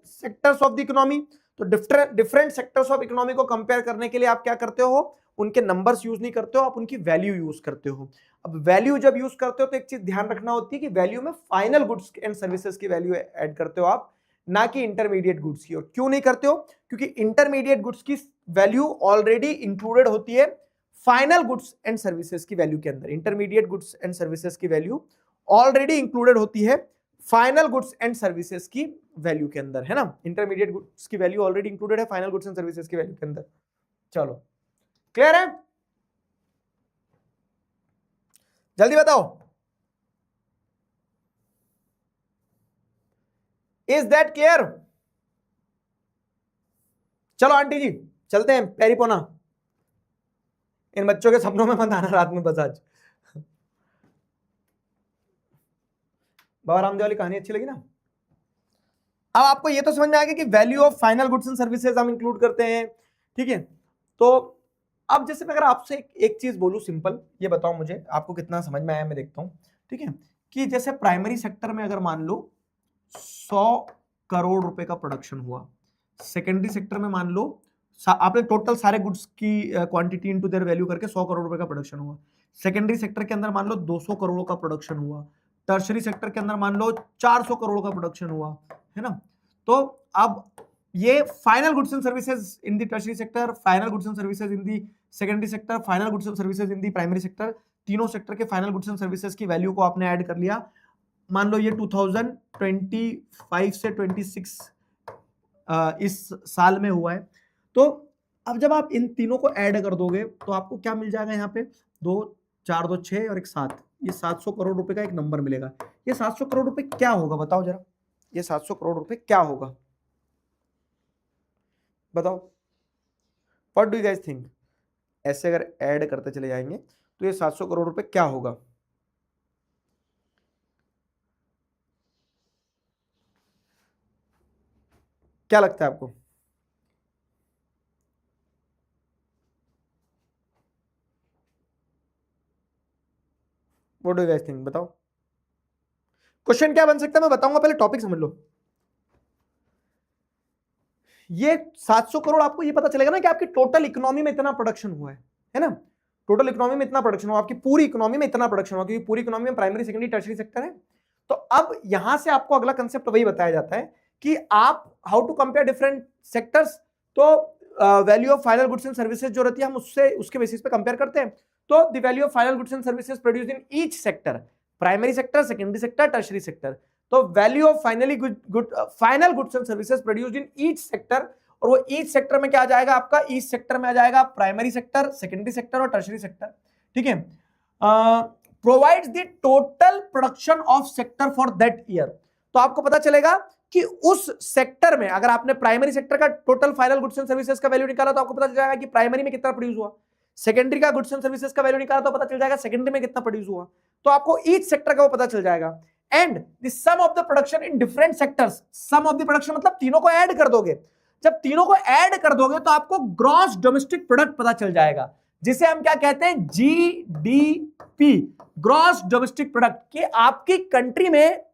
Speaker 1: sectors of the economy? तो डिफरेंट सेक्टर्स ऑफ इकोनॉमी को कंपेयर करने के लिए आप क्या करते हो? उनके नंबर्स यूज नहीं करते हो, आप उनकी वैल्यू यूज करते हो। अब वैल्यू जब यूज करते हो तो एक चीज ध्यान रखना होती है कि वैल्यू में फाइनल गुड्स एंड सर्विसेज की वैल्यू ऐड करते हो आप, ना कि इंटरमीडिएट गुड्स की। और क्यों नहीं करते हो? क्योंकि इंटरमीडिएट गुड्स की वैल्यू ऑलरेडी इंक्लूडेड होती है फाइनल गुड्स एंड सर्विसेज की वैल्यू के अंदर। इंटरमीडिएट गुड्स एंड सर्विसेज की वैल्यू ऑलरेडी इंक्लूडेड होती है फाइनल गुड्स एंड सर्विसेज की वैल्यू के अंदर, है ना? इंटरमीडिएट गुड्स की वैल्यू ऑलरेडी इंक्लूडेड है फाइनल गुड्स एंड सर्विसेज की वैल्यू के अंदर। चलो, क्लियर है? जल्दी बताओ। Is that clear? चलो आंटी जी चलते हैं पेरिपोना। इन बच्चों के सपनों में मत आना रात में बस आज। बाबा रामदेव वाली कहानी अच्छी लगी ना? अब आपको ये तो समझ में आ गया कि value of final goods and services हम इंक्लूड करते हैं। ठीक है? तो अब जैसे अगर आपसे एक चीज बोलूं सिंपल, ये बताओ मुझे आपको कितना समझ में आया, मैं देखता हूं, ठीक है, कि जैसे प्राइमरी सेक्टर में अगर मान लो 100 करोड़ रुपए का प्रोडक्शन हुआ, सेकेंडरी सेक्टर में मान लो आपने टोटल सारे गुड्स की क्वांटिटी इनटू देयर वैल्यू करके 100 करोड़ रुपए का प्रोडक्शन हुआ, सेकेंडरी सेक्टर के अंदर मान लो 200 करोड़ का प्रोडक्शन हुआ, टर्शरी सेक्टर के अंदर मान लो 400 करोड़ का प्रोडक्शन हुआ, है ना। तो अब ये final goods and services in the tertiary sector, final goods and services in the secondary sector, final goods and services in the primary sector, तीनों सेक्टर के फाइनल गुड्स एंड सर्विसेज की वैल्यू को आपने ऐड कर लिया। मान लो ये 2025 से 26 इस साल में हुआ है। तो अब जब आप इन तीनों को ऐड कर दोगे तो आपको क्या मिल जाएगा, यहाँ पे 2 4 2 6 और 1 7, ये 700 करोड़ रुपए का एक नंबर मिलेगा। ये 700 करोड़ रुपए क्या होगा बताओ जरा, ये 700 करोड़ रुपए क्या होगा बताओ, what do you guys think. ऐसे अगर ऐड करते चले जाएंगे तो ये 700 करोड़ रुपए क्या होगा, क्या लगता है आपको। What do you guys think, बताओ। क्वेश्चन क्या बन सकता है मैं बताऊंगा, पहले टॉपिक समझ लो। ये 700 करोड़ आपको ये पता चलेगा ना कि आपकी टोटल इकोनॉमी में इतना प्रोडक्शन हुआ है ना, टोटल इकोनॉमी में इतना प्रोडक्शन हुआ, आपकी पूरी इकोनॉमी में इतना प्रोडक्शन हुआ, क्योंकि पूरी इकोनॉमी में प्राइमरी सेकेंडरी टर्शरी सेक्टर है। तो अब यहां से आपको अगला कंसेप्ट वही बताया जाता है कि आप how to compare different sectors. तो value of final goods and services जो रहती है हम उससे उसके बेसिस पे कंपेयर करते हैं। तो the value of final goods and services produced in each sector, primary sector, secondary sector, tertiary sector. तो value of final goods and services produced in each sector, और वो ईच सेक्टर में क्या आ जाएगा आपका, ईच सेक्टर में आ जाएगा प्राइमरी सेक्टर, सेकेंडरी सेक्टर और टर्शरी सेक्टर, ठीक है। Provides the total production of sector for that year. तो आपको पता चलेगा कि उस सेक्टर में अगर आपने प्राइमरी सेक्टर का total final goods and services का वैल्यू निकाला तो आपको पता चल जाएगा कि प्राइमरी में कितना प्रोड्यूस हुआ, सेकेंडरी का गुड्स एंड सर्विसेज का वैल्यू निकाला तो पता चल जाएगा सेकेंडरी में कितना प्रोड्यूस हुआ। तो आपको ईच सेक्टर का वो पता चल जाएगा। And the sum of the production in different sectors, sum of the production मतलब तीनों को ऐड कर दोगे, जब तीनों को ऐड कर दोगे तो आपको ग्रॉस डोमेस्टिक प्रोडक्ट पता चल जाएगा, जिसे हम क्या कहते हैं, जीडीपी, ग्रॉस डोमेस्टिक प्रोडक्ट। कि आपकी कंट्री में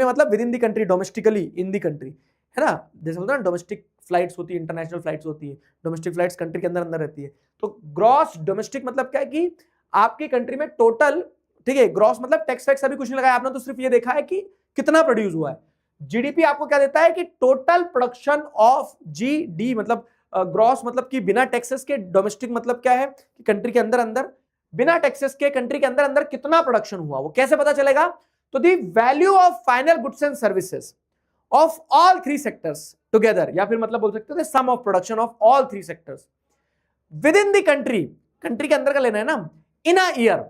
Speaker 1: मतलब with in the country, domestically in the country, है ना। जैसे बोलते हैं डोमेस्टिक फ्लाइट्स होती है, इंटरनेशनल फ्लाइट्स होती है, डोमेस्टिक फ्लाइट्स कंट्री के अंदर अंदर रहती है। तो ग्रॉस डोमेस्टिक मतलब क्या है कि आपकी कंट्री में टोटल, ठीक है, ग्रॉस मतलब टैक्स वैक्स अभी कुछ नहीं लगाया आपने, तो सिर्फ ये देखा है कि कितना प्रोड्यूस हुआ है। जीडीपी आपको क्या देता है कि टोटल प्रोडक्शन ऑफ जीडी, मतलब ग्रॉस मतलब कि बिना टैक्सेस के, डोमेस्टिक मतलब क्या है कि कंट्री के अंदर अंदर, बिना टैक्सेस के कंट्री के अंदर अंदर कितना प्रोडक्शन हुआ, वो कैसे पता चलेगा। तो the value of final goods and services of all 3 sectors together, या फिर मतलब बोल सकते हैं sum of production of all 3 sectors within in the कंट्री, कंट्री के अंदर का लेना है ना, इन अ ईयर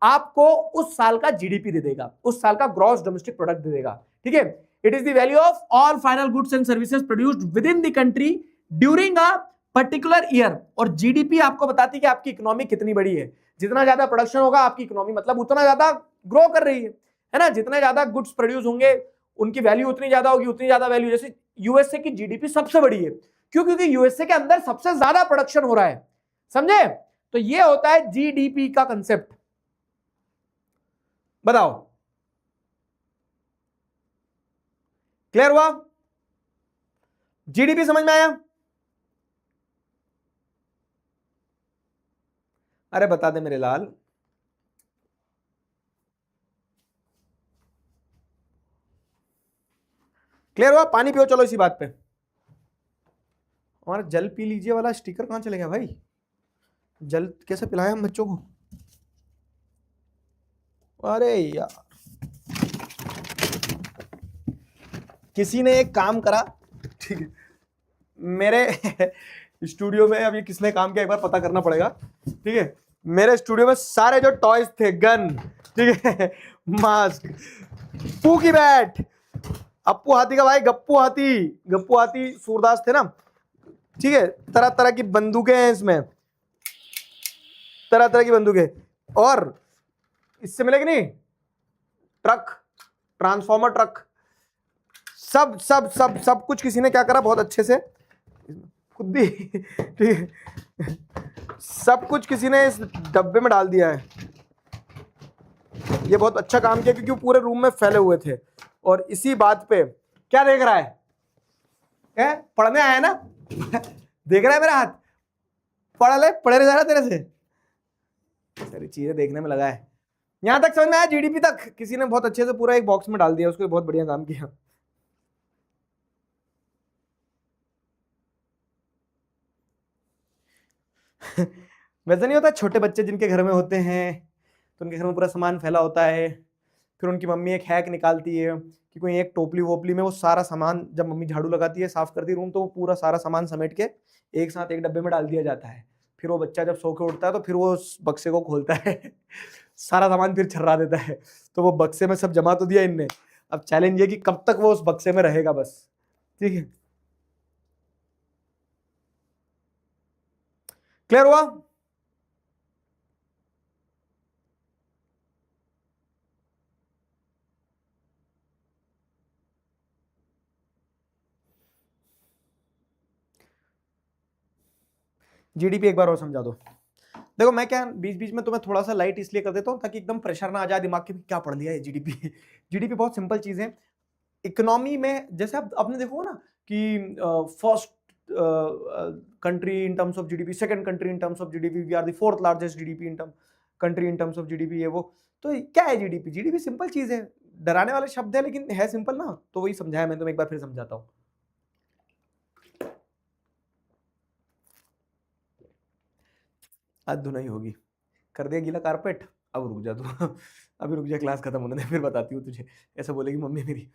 Speaker 1: आपको उस साल का जीडीपी दे देगा, उस साल का ग्रॉस डोमेस्टिक प्रोडक्ट दे देगा, ठीक है। It is the value of all final goods and services produced with in the country during a particular year. और जीडीपी आपको बताती है कि आपकी इकोनॉमी कितनी बड़ी है, जितना ज्यादा प्रोडक्शन होगा आपकी इकोनॉमी मतलब उतना ज्यादा ग्रो कर रही है ना, जितने ज्यादा गुड्स प्रोड्यूस होंगे उनकी वैल्यू उतनी ज्यादा होगी, उतनी ज्यादा वैल्यू। जैसे यूएसए की जीडीपी सबसे बड़ी है, क्यों, क्योंकि यूएसए के अंदर सबसे ज्यादा प्रोडक्शन हो रहा है, समझे। तो ये होता है जीडीपी का कंसेप्ट। बताओ क्लियर हुआ, जीडीपी समझ में आया। अरे बता दे मेरे लाल, क्लियर हुआ। पानी पियो चलो इसी बात पे। हमारा जल पी लीजिए वाला स्टिकर कहां चले गया भाई, जल कैसे पिलाया हम बच्चों को। अरे यार किसी ने एक काम करा, ठीक है, मेरे स्टूडियो में, अब ये किसने काम किया एक बार पता करना पड़ेगा, ठीक है। मेरे स्टूडियो में सारे जो टॉयज थे, गन, ठीक है, मास्क, पू की बैट, अप्पू हाथी का भाई गप्पू हाथी सूरदास थे ना, ठीक है, तरह तरह की बंदूकें हैं इसमें, तरह तरह की बंदूकें। और इससे मिलेगी नहीं, ट्रक, ट्रांसफॉर्मर ट्रक, सब सब सब सब कुछ किसी ने क्या करा बहुत अच्छे से खुद भी, ठीक है। सब कुछ किसी ने इस डब्बे में डाल दिया है। ये बहुत अच्छा काम किया क्योंकि वो पूरे रूम में फैले हुए थे। और इसी बात पे क्या देख रहा है? क्या पढ़ने आया ना? देख रहा है मेरा हाथ? पढ़े रह जा रहा तेरे से। सारी चीजें देखने में लगा है। यहां तक समझ में आया? जीडीपी तक किसी ने बहुत अच्छे से पूरा एक बॉक्स में डाल दिया, उसको बहुत बढ़िया काम किया। वैसा नहीं होता, छोटे बच्चे जिनके घर में होते हैं तो उनके घर में पूरा सामान फैला होता है, फिर उनकी मम्मी एक हैक निकालती है कि कोई एक टोपली वोपली में वो सारा सामान, जब मम्मी झाड़ू लगाती है साफ करती है रूम, तो वो पूरा सारा सामान समेट के एक साथ एक डब्बे में डाल दिया जाता है। फिर वो बच्चा जब सो के उठता है तो फिर वो उस बक्से को खोलता है, सारा सामान फिर छर्रा देता है। तो वो बक्से में सब जमा तो दिया इनने, अब चैलेंज ये कि कब तक वो उस बक्से में रहेगा बस। ठीक है, क्लियर हुआ? जीडीपी एक बार और समझा दो। देखो मैं क्या बीच बीच में तुम्हें थोड़ा सा लाइट इसलिए कर देता हूं ताकि एकदम प्रेशर ना आ जाए दिमाग के, क्या पढ़ लिया है जीडीपी। जीडीपी बहुत सिंपल चीज है। इकोनॉमी में जैसे आप आपने देखो ना कि first country in terms of GDP, second country in terms of GDP, we are the fourth largest GDP in term country in terms of GDP, ये वो। तो क्या है जीडीपी? जीडीपी सिंपल चीज है, डराने वाले शब्द है लेकिन है सिंपल ना, तो वही समझाया मैं तुम्हें, एक बार फिर समझाता हूं। आज धुनाई होगी, कर दिया गीला कारपेट, अब रुक जा तू। अभी रुक जा, क्लास खत्म होने दे, फिर बताती हूँ तुझे। ऐसा बोलेगी मम्मी मेरी।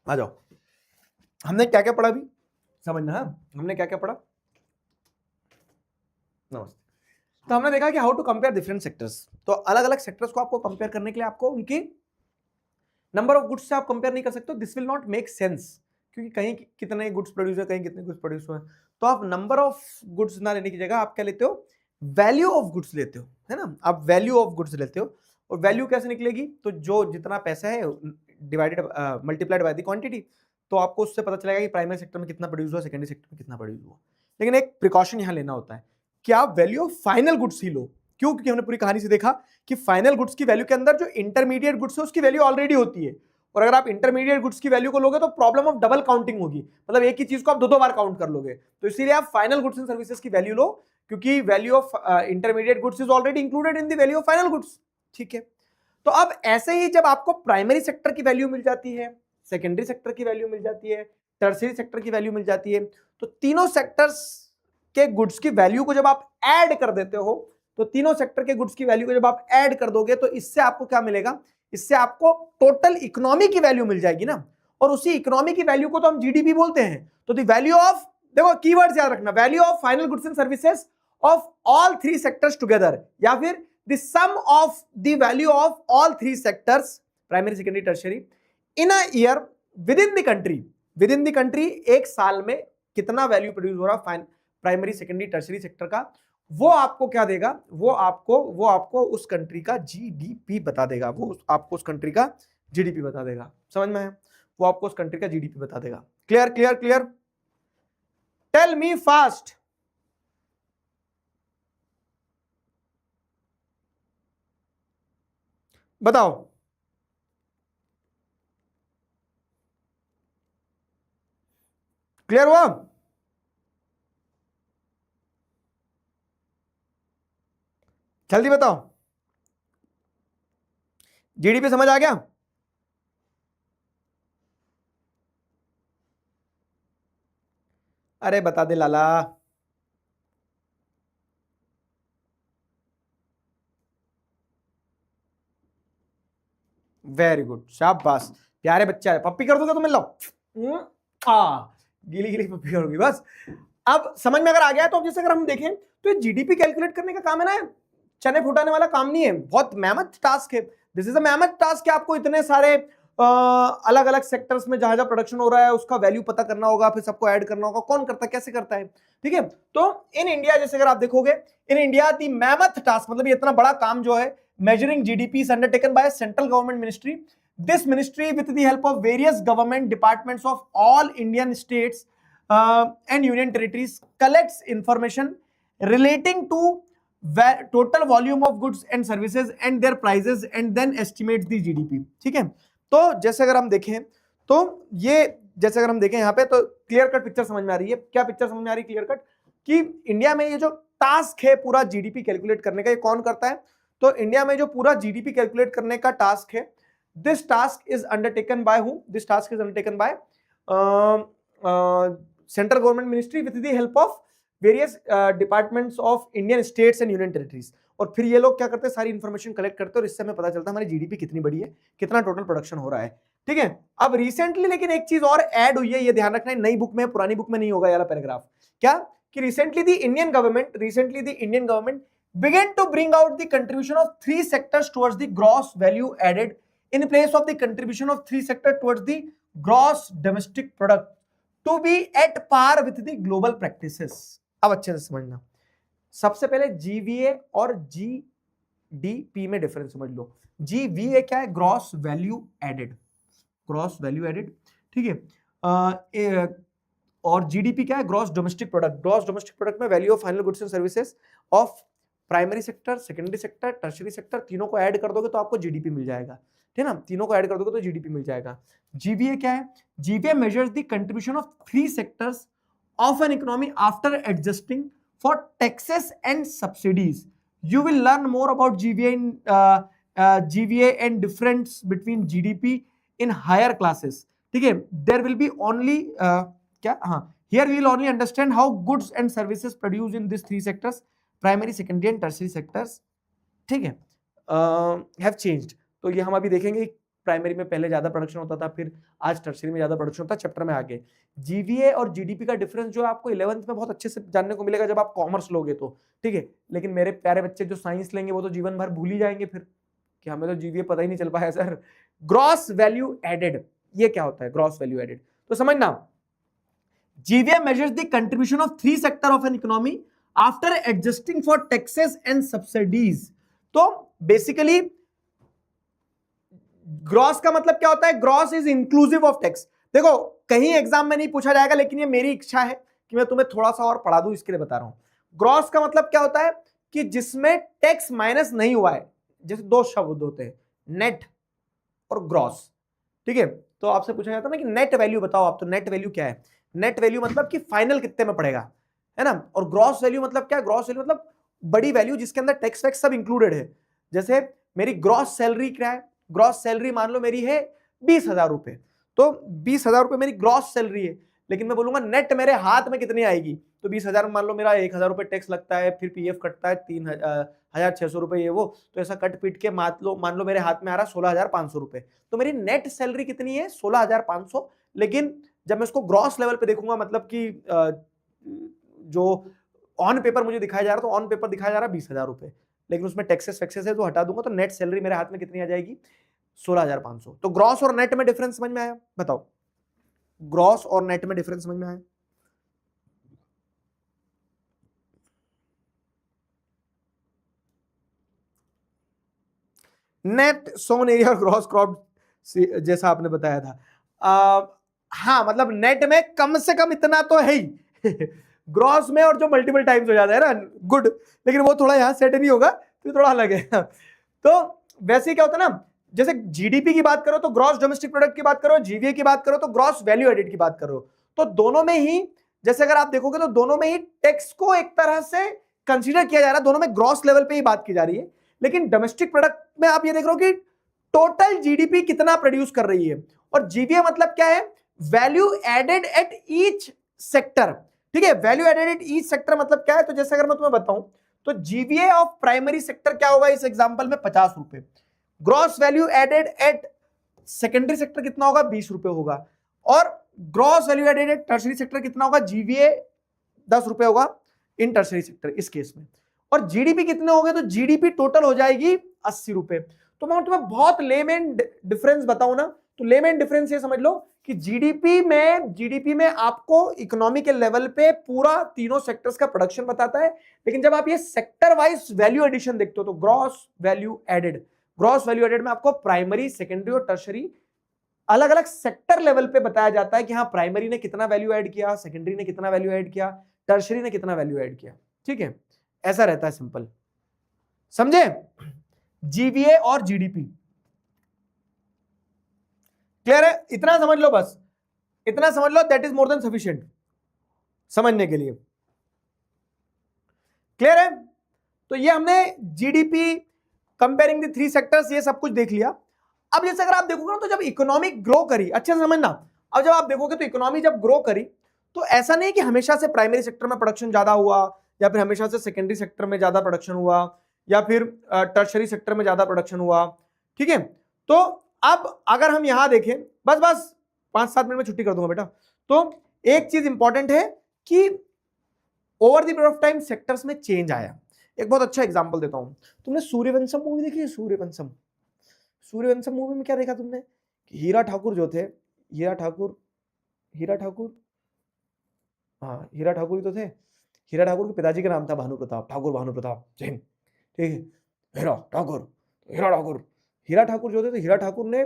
Speaker 1: आ जाओ, हमने क्या क्या पढ़ा अभी समझना है? हमने क्या क्या पढ़ा? नमस्ते। तो हमने देखा कि how to compare different sectors. तो अलग अलग सेक्टर्स को आपको कंपेयर करने के लिए आपको उनकी नंबर ऑफ गुड्स से आप कंपेयर नहीं कर सकते, this will not make sense, क्योंकि कहीं कितने गुड्स प्रोड्यूस है, कहीं कितने गुड्स प्रोड्यूस हुए हैं। तो आप नंबर ऑफ गुड्स ना लेने की जगह आप क्या लेते हो? वैल्यू ऑफ गुड्स लेते हो, है ना? आप वैल्यू ऑफ गुड्स लेते हो। और वैल्यू कैसे निकलेगी? तो जो जितना पैसा है divided multiplied by the quantity, तो आपको उससे पता चलेगा कि प्राइमरी सेक्टर में कितना प्रोड्यूस हुआ, सेकेंडरी सेक्टर में कितना प्रोड्यूस हुआ। लेकिन एक प्रिकॉशन यहां लेना होता है कि आप वैल्यू ऑफ फाइनल गुड्स ही लो। क्यों? क्योंकि हमने पूरी कहानी से देखा कि फाइनल गुड्स की वैल्यू के अंदर जो इंटरमीडिएट गुड्स है उसकी वैल्यू ऑलरेडी होती है। और अगर आप इंटरमीडिएट गुड्स की वैल्यू को लोगे तो प्रॉब्लम ऑफ डबल काउंटिंग होगी, मतलब एक ही चीज को आप दो दो बार काउंट कर लोगे। तो इसीलिए आप फाइनल गुड्स एंड सर्विसेज की वैल्यू लो, क्योंकि value of intermediate goods is already included in the value of final goods. ठीक है, तो अब ऐसे ही जब आपको प्राइमरी सेक्टर की वैल्यू मिल जाती है, सेकेंडरी सेक्टर की वैल्यू मिल जाती है, टर्शियरी सेक्टर की वैल्यू मिल जाती है, तो तीनों सेक्टर्स के गुड्स की वैल्यू को जब आप ऐड कर देते हो, तो तीनों सेक्टर के गुड्स की वैल्यू को जब आप ऐड कर दोगे तो इससे आपको क्या मिलेगा? इससे आपको टोटल इकोनॉमी की वैल्यू मिल जाएगी ना। और उसी इकोनॉमी की वैल्यू को तो हम जीडीपी बोलते हैं। तो द वैल्यू ऑफ, देखो कीवर्ड्स याद रखना, value of final goods and services of all three sectors together, या फिर the sum of the value of all three sectors, primary secondary tertiary, in a year with in the country. With in the country एक साल में कितना वैल्यू प्रोड्यूस हो रहा है प्राइमरी सेकेंडरी टर्शियरी सेक्टर का, वो आपको क्या देगा? वो आपको उस कंट्री का जीडीपी बता देगा। वो आपको उस कंट्री का जीडीपी बता देगा। समझ में है? वो आपको उस कंट्री का जीडीपी बता देगा। Clear clear clear? Tell me fast. बताओ। क्लियर हुआ? जल्दी बताओ। जीडीपी समझ आ गया? अरे बता दे लाला। वेरी गुड, शाबाश, प्यारे बच्चा है। पप्पी कर दूंगा तुम्हें, लो। गीली गीली पप्पी करूंगी बस। अब समझ में अगर आ गया तो अब जैसे अगर हम देखें तो ये जीडीपी कैलकुलेट करने का काम है ना, चने फुटाने वाला काम नहीं है, बहुत मेहनत टास्क है। दिस इज अ मेहनत टास्क कि आपको इतने सारे अलग अलग सेक्टर्स में जहां जहां प्रोडक्शन हो रहा है उसका वैल्यू पता करना होगा, फिर सबको ऐड करना होगा। कौन करता है, कैसे करता है? ठीक है, तो इन इंडिया जैसे अगर आप देखोगे, इन इंडिया दी मेहनत टास्क, मतलब ये इतना बड़ा काम जो है, measuring GDP is undertaken by central government ministry This ministry, with the help of various government departments of all Indian states and union territories, collects information relating to total volume of goods and services and their prices and then estimates the GDP. ठीक है, तो जैसे अगर हम देखें तो ये जैसे अगर हम देखें यहाँ पे तो क्लियर कट पिक्चर समझ में आ रही है. क्या पिक्चर समझ में आ रही है क्लियर कट? कि इंडिया में ये जो टास्क है पूरा जीडीपी कैलकुलेट करने का, ये कौन करता है? तो इंडिया में जो पूरा जीडीपी कैलकुलेट करने का टास्क है, this task is undertaken by whom? This task is undertaken by central government ministry with the help of various departments of Indian states and union territories. और फिर ये लोग क्या करते हैं, सारी इंफॉर्मेशन कलेक्ट करते हैं और इससे हमें पता चलता है हमारी जीडीपी कितनी बड़ी है, कितना टोटल प्रोडक्शन हो रहा है. ठीक है, अब रिसेंटली लेकिन एक चीज और ऐड हुई है, ये ध्यान रखना है, नई बुक में, पुरानी बुक में नहीं होगा ये वाला पैराग्राफ. क्या कि recently the Indian government began to bring out the contribution of 3 sectors towards the gross value added in place of the contribution of 3 sectors towards the gross domestic product to be at par with the global practices. अब अच्छे से समझना, सबसे पहले जीवीए और जीडीपी में डिफरेंस समझ लो. जीवीए क्या है? Gross value added, gross value added. ठीक है, और जीडीपी क्या है? Gross domestic product. Gross domestic product में value of final goods and services of primary sector, secondary sector, tertiary sector, तीनों को ऐड कर दोगे तो आपको जीडीपी मिल जाएगा. ठीक है ना, तीनों को ऐड कर दोगे तो जीडीपी मिल जाएगा. जीवीए क्या है? GVA measures the contribution of 3 sectors of an economy after adjusting for taxes and subsidies. You will learn more about GVA and difference between GDP in higher classes. ठीक है, देयर विल बी ओनली क्या, हाँ, here we will only understand how goods and services produce in this 3 sectors, primary, secondary and tertiary sectors. ठीक है, हैव चेंज्ड. तो ये हम अभी देखेंगे, प्राइमरी में पहले ज्यादा प्रोडक्शन होता था, फिर आज टर्शियरी में ज्यादा प्रोडक्शन होता है. चैप्टर में आगे जीवीए और जीडीपी का डिफरेंस जो है आपको 11th में बहुत अच्छे से जानने को मिलेगा जब आप कॉमर्स लोगे तो. ठीक है, लेकिन मेरे प्यारे बच्चे जो साइंस लेंगे वो तो जीवन भर भूल ही जाएंगे फिर कि हमें तो जीवीए पता ही नहीं चल पाया सर. ग्रॉस वैल्यू एडेड, ये क्या होता है ग्रॉस वैल्यू एडेड? तो समझना, GVA measures the contribution of 3 sector of an economy after adjusting for taxes and subsidies. तो बेसिकली ग्रॉस का मतलब क्या होता है? Gross is inclusive of tax. देखो कहीं एग्जाम में नहीं पूछा जाएगा, लेकिन ये मेरी इच्छा है कि मैं तुम्हें थोड़ा सा और पढ़ा दूं, इसके लिए बता रहा हूं. ग्रॉस का मतलब क्या होता है? कि जिसमें टैक्स माइनस नहीं हुआ है. जैसे 2 शब्द होते हैं, नेट और ग्रॉस. ठीक है, तो आपसे पूछा जाता है ना कि नेट वैल्यू बताओ आप, तो नेट वैल्यू क्या है? नेट वैल्यू मतलब कि फाइनल कितने में पड़ेगा, है ना. और ग्रॉस वैल्यू मतलब क्या है? ग्रॉस वैल्यू मतलब बड़ी वैल्यू जिसके अंदर टैक्स वैक्स सब इंक्लूडेड है. जैसे मेरी ग्रॉस सैलरी क्या है? ग्रॉस सैलरी मान लो मेरी है 20,000 रुपए, तो 20,000 रुपए मेरी ग्रॉस सैलरी है. लेकिन मैं बोलूंगा नेट मेरे हाथ में कितनी आएगी, तो 20,000 मान लो मेरा 1,000 रुपए टैक्स लगता है, फिर पीएफ कटता है 3,600 रुपए, ये वो, तो ऐसा कट पीट के मान लो मेरे हाथ में आ रहा 16,500 रुपए. तो मेरी नेट सैलरी कितनी है? 16,500. लेकिन जब मैं उसको ग्रॉस लेवल पे देखूंगा, मतलब कि जो ऑन पेपर मुझे दिखाया जा रहा, तो ऑन पेपर दिखाया जा रहा 20,000 रुपए, लेकिन उसमें टैक्सेस वैक्सेस है तो हटा दूंगा, तो नेट सैलरी मेरे हाथ में कितनी आ जाएगी? 16,500. तो ग्रॉस और नेट में डिफरेंस समझ में आया? बताओ, ग्रॉस और नेट में डिफरेंस समझ में आया? नेट सोन एरिया और ग्रॉस क्रॉप जैसा आपने बताया था. हाँ, मतलब नेट में कम से कम इतना तो है ही ग्रॉस में और जो मल्टीपल टाइम्स हो जाता है ना, गुड, लेकिन वो थोड़ा यहां सेट नहीं होगा, तो थोड़ा अलग है. तो वैसे क्या होता है ना, जैसे जीडीपी की बात करो तो ग्रॉस डोमेस्टिक प्रोडक्ट की बात करो, जीवीए की बात करो तो ग्रॉस वैल्यू एडेड की बात करो, तो दोनों में ही, जैसे अगर आप देखोगे तो दोनों में ही टैक्स को एक तरह से कंसीडर किया जा रहा है, दोनों में ग्रॉस लेवल पे ही बात की जा रही है. लेकिन डोमेस्टिक प्रोडक्ट में आप ये देख रहे हो कि टोटल जीडीपी कितना प्रोड्यूस कर रही है. और जीवीए मतलब क्या है? Value added at each sector. ठीक है, value added at each sector मतलब क्या है? तो जैसे अगर मैं तुम्हें बताऊं तो जीवीए ऑफ प्राइमरी सेक्टर क्या होगा इस एग्जांपल में? 50 रुपए. Gross value added at secondary sector कितना होगा? 20 रुपए होगा. और gross value added at tertiary sector कितना होगा? जीवीए 10 रुपए होगा इन टर्शियरी सेक्टर इस केस में. और जीडीपी कितने हो गए? तो जीडीपी टोटल हो जाएगी 80 रुपए. तो मैं तुम्हें बहुत लेमैन डिफरेंस बताऊं ना, तो लेमैन डिफरेंस ये समझ लो कि जीडीपी में आपको इकोनॉमी के लेवल पे पूरा तीनों सेक्टर्स का प्रोडक्शन बताता है. लेकिन जब आप ये सेक्टर वाइज वैल्यू एडिशन देखते हो तो gross value added, gross value added में आपको प्राइमरी, सेकेंडरी और टर्शरी अलग अलग सेक्टर लेवल पे बताया जाता है कि हाँ प्राइमरी ने कितना वैल्यू ऐड किया, सेकेंडरी ने कितना वैल्यू ऐड किया, टर्शरी ने कितना वैल्यू ऐड किया। ठीक है, ऐसा रहता है, सिंपल, समझे? जीवीए और जीडीपी क्लियर है? इतना समझ लो, बस इतना समझ लो, that is more than sufficient समझने के लिए। क्लियर है? तो ये हमने जीडीपी कंपेयरिंग द 3 सेक्टर्स ये सब कुछ देख लिया। अब जैसे अगर आप देखोगे ना, तो जब इकोनॉमी ग्रो करी, अच्छे से समझना, अब जब आप देखोगे तो इकोनॉमी जब ग्रो करी तो ऐसा नहीं कि हमेशा से प्राइमरी सेक्टर में प्रोडक्शन ज्यादा हुआ, या फिर हमेशा से सेकेंडरी सेक्टर में ज्यादा प्रोडक्शन हुआ, या फिर टर्शरी सेक्टर में ज्यादा प्रोडक्शन हुआ। ठीक है, तो अब अगर हम यहां देखें, बस 5-7 मिनट में छुट्टी कर दूंगा बेटा। तो एक चीज इंपॉर्टेंट है कि over the period of time sectors में चेंज आया। एक बहुत अच्छा एग्जांपल देता हूं, तुमने सूर्यवंशम मूवी देखी है? सूर्यवंशम मूवी में क्या देखा तुमने कि हीरा ठाकुर जो थे, हीरा ठाकुर हाँ हीरा ठाकुर ही तो थे। हीरा ठाकुर के पिताजी का नाम था भानु प्रताप, ठाकुर भानु प्रताप सिंह। ठीक है, हीरा ठाकुर जो थे, तो हीरा ठाकुर ने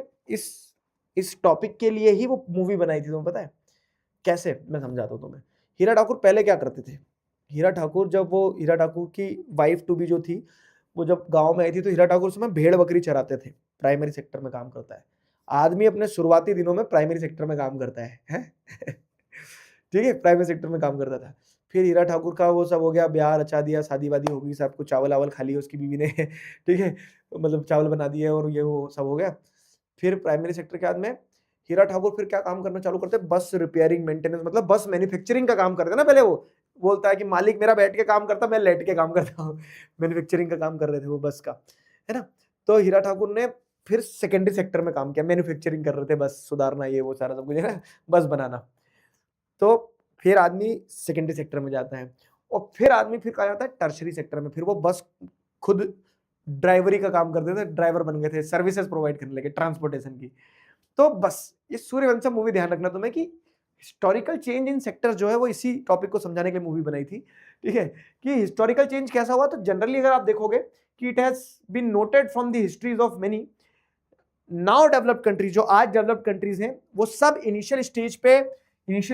Speaker 1: इस टॉपिक के लिए ही वो मूवी बनाई थी। तुम्हें पता है कैसे? मैं समझाता हूँ तुम्हें। हीरा ठाकुर पहले क्या करते थे, हीरा ठाकुर की वाइफ टू बी जो थी, वो जब गांव में आई थी, तो हीरा ठाकुर उस समय भेड़ बकरी चराते थे, प्राइमरी सेक्टर में काम करता है आदमी, अपने शुरुआती दिनों में प्राइमरी सेक्टर में काम करता है? ठीक है, प्राइमरी सेक्टर में काम करता था। फिर हीरा ठाकुर का वो सब हो गया, ब्याह रचा दिया, शादी वादी हो गई, सब कुछ चावल वावल खा लिया उसकी बीवी ने, ठीक है, मतलब चावल बना दिए और ये वो सब हो गया। फिर प्राइमरी सेक्टर के बाद में हीरा ठाकुर फिर क्या काम करना चालू करते, बस रिपेयरिंग मेंटेनेंस, मतलब बस मैन्युफैक्चरिंग का काम करते ना। पहले वो बोलता है कि मालिक मेरा बैठ के काम करता, मैं लेट के काम करता हूँ, मैन्युफैक्चरिंग का काम कर रहे थे वो बस का, है ना। तो हीरा ठाकुर ने फिर सेकेंडरी सेक्टर में काम किया, मैन्युफैक्चरिंग कर रहे थे, बस सुधारना ये वो सारा सब कुछ, है ना, बस बनाना। तो फिर आदमी सेकेंडरी सेक्टर में जाता है, और फिर आदमी फिर कहा जाता है टर्शरी सेक्टर में, फिर वो बस खुद ड्राइवरी का काम करते थे, ड्राइवर बन गए थे, सर्विसेज प्रोवाइड करने लगे ट्रांसपोर्टेशन की। तो बस ये सूर्यवंशम मूवी ध्यान रखना तुम्हें कि हिस्टोरिकल चेंज इन सेक्टर्स जो है वो इसी टॉपिक को समझाने के लिए मूवी बनाई थी। ठीक है, कि हिस्टोरिकल चेंज कैसा हुआ, तो जनरली अगर आप देखोगे कि it has been noted from the histories of many now developed countries, जो आज डेवलप्ड कंट्रीज हैं, वो सब इनिशियल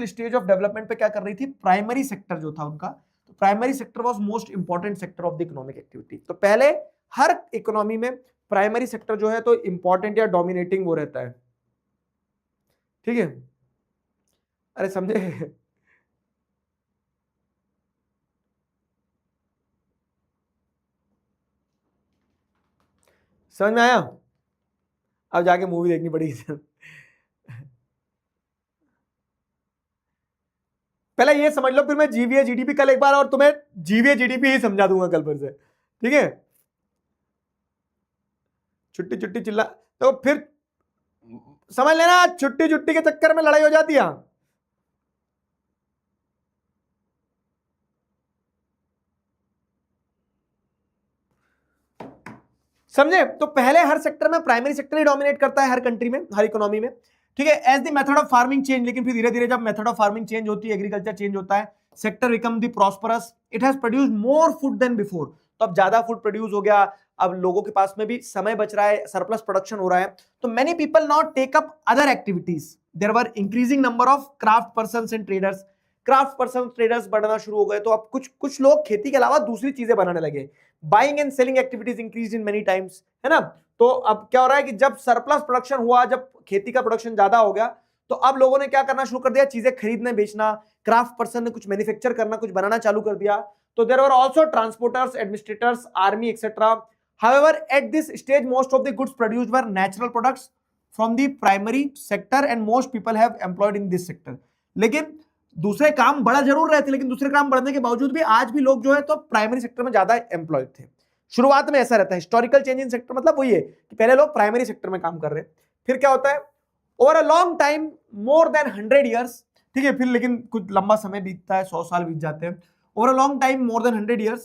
Speaker 1: स्टेज ऑफ डेवलपमेंट पे क्या कर रही थी, प्राइमरी सेक्टर जो था उनका, तो primary sector was most important sector of the economic activity. तो पहले हर इकोनॉमी में प्राइमरी सेक्टर जो है तो इंपॉर्टेंट या डोमिनेटिंग वो रहता है। ठीक है, अरे समझे? समझ में आया? अब जाके मूवी देखनी पड़ेगी। पहले ये समझ लो, फिर मैं जीवीए जीडीपी कल एक बार और तुम्हें जीवीए जीडीपी ही समझा दूंगा कल फिर से। ठीक है, छुट्टी छुट्टी चिल्ला तो फिर समझ लेना, छुट्टी छुट्टी के चक्कर में लड़ाई हो जाती है। समझे? तो पहले हर सेक्टर में प्राइमरी सेक्टर ही डोमिनेट करता है, हर कंट्री में, हर इकोनॉमी में। ठीक है, as the method of farming change, लेकिन फिर धीरे धीरे जब मेथड ऑफ फार्मिंग चेंज होती है, एग्रीकल्चर चेंज होता है, sector become the prosperous, it has produced more food than before. तो अब ज्यादा फूड प्रोड्यूस हो गया, अब लोगों के पास में भी समय बच रहा है, सरप्लस प्रोडक्शन हो रहा है, तो many people now take up other activities. There were increasing number of craft persons and traders, craft person traders बढ़ना शुरू हो गए, तो अब कुछ लोग खेती के अलावा दूसरी चीजें बनाने लगे। Buying and selling activities increase in many times, है ना। तो अब क्या हो रहा है कि जब सरप्लस प्रोडक्शन हुआ, जब खेती का प्रोडक्शन ज्यादा हो गया, तो अब लोगों ने क्या करना शुरू कर दिया, चीजें खरीदना बेचना, क्राफ्ट पर्सन ने कुछ मैन्युफैक्चर करना, कुछ बनाना चालू कर दिया। तो there were also transporters, administrators, army etcetera. However, at this stage, most of the goods produced were natural products from the primary sector and most people have employed in this sector. लेकिन दूसरे काम बढ़ा जरूर रहे थे, लेकिन दूसरे काम बढ़ने के बावजूद भी आज भी लोग जो है तो प्राइमरी सेक्टर में ज्यादा एम्प्लॉयड थे। शुरुआत में ऐसा रहता है, हिस्टोरिकल चेंज इन सेक्टर मतलब वही है कि पहले लोग प्राइमरी सेक्टर में काम कर रहे हैं, फिर क्या होता है, over a long time, more than 100 years, ठीक है, फिर लेकिन कुछ लंबा समय बीतता है, 100 साल बीत जाते हैं, over a long time, more than 100 years,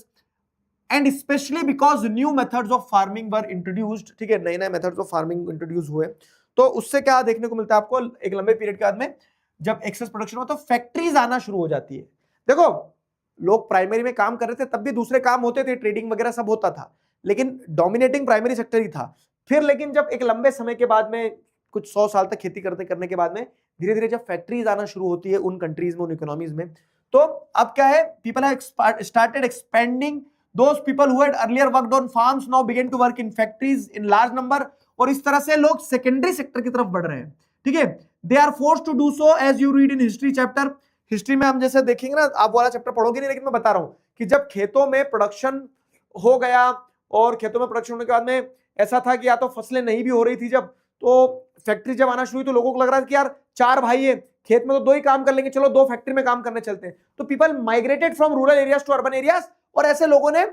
Speaker 1: and specially because new methods of farming were introduced. ठीक है, नए नए मेथड्स ऑफ फार्मिंग इंट्रोड्यूस हुए, तो उससे क्या देखने को मिलता है आपको, एक लंबे पीरियड के बाद में जब एक्सेस प्रोडक्शन हो तो फैक्ट्रीज आना शुरू हो जाती है। देखो, लोग प्राइमरी में काम कर रहे थे, तब भी दूसरे काम होते थे, ट्रेडिंग वगैरह सब होता था, लेकिन डोमिनेटिंग प्राइमरी सेक्टर ही था। फिर लेकिन जब एक लंबे समय के बाद में कुछ 100 साल तक खेती करने के बाद में धीरे धीरे जब फैक्ट्रीज आना शुरू होती है उन कंट्रीज में, उन इकोनॉमीज में, तो अब क्या है, people have started expanding, those people who had earlier worked on farms now begin to work in factories in large number, और इस तरह से लोग सेकेंडरी सेक्टर की तरफ बढ़ रहे हैं, ठीक है। They are forced to do so as you read in history chapter. History में हम जैसे देखेंगे ना, आप वाला चैप्टर पढ़ोगे नहीं, लेकिन मैं बता रहा हूं कि जब खेतों में प्रोडक्शन हो गया और खेतों में प्रोडक्शन होने के बाद में ऐसा था कि या तो फसलें नहीं भी हो रही थी, जब तो फैक्ट्री जब आना शुरू हुई तो लोगों को लग रहा था कि यार 4 भाई है, खेत में तो 2 ही काम कर लेंगे, चलो 2 फैक्ट्री में काम करने चलते हैं। तो people migrated from rural areas to urban areas, और ऐसे लोगों ने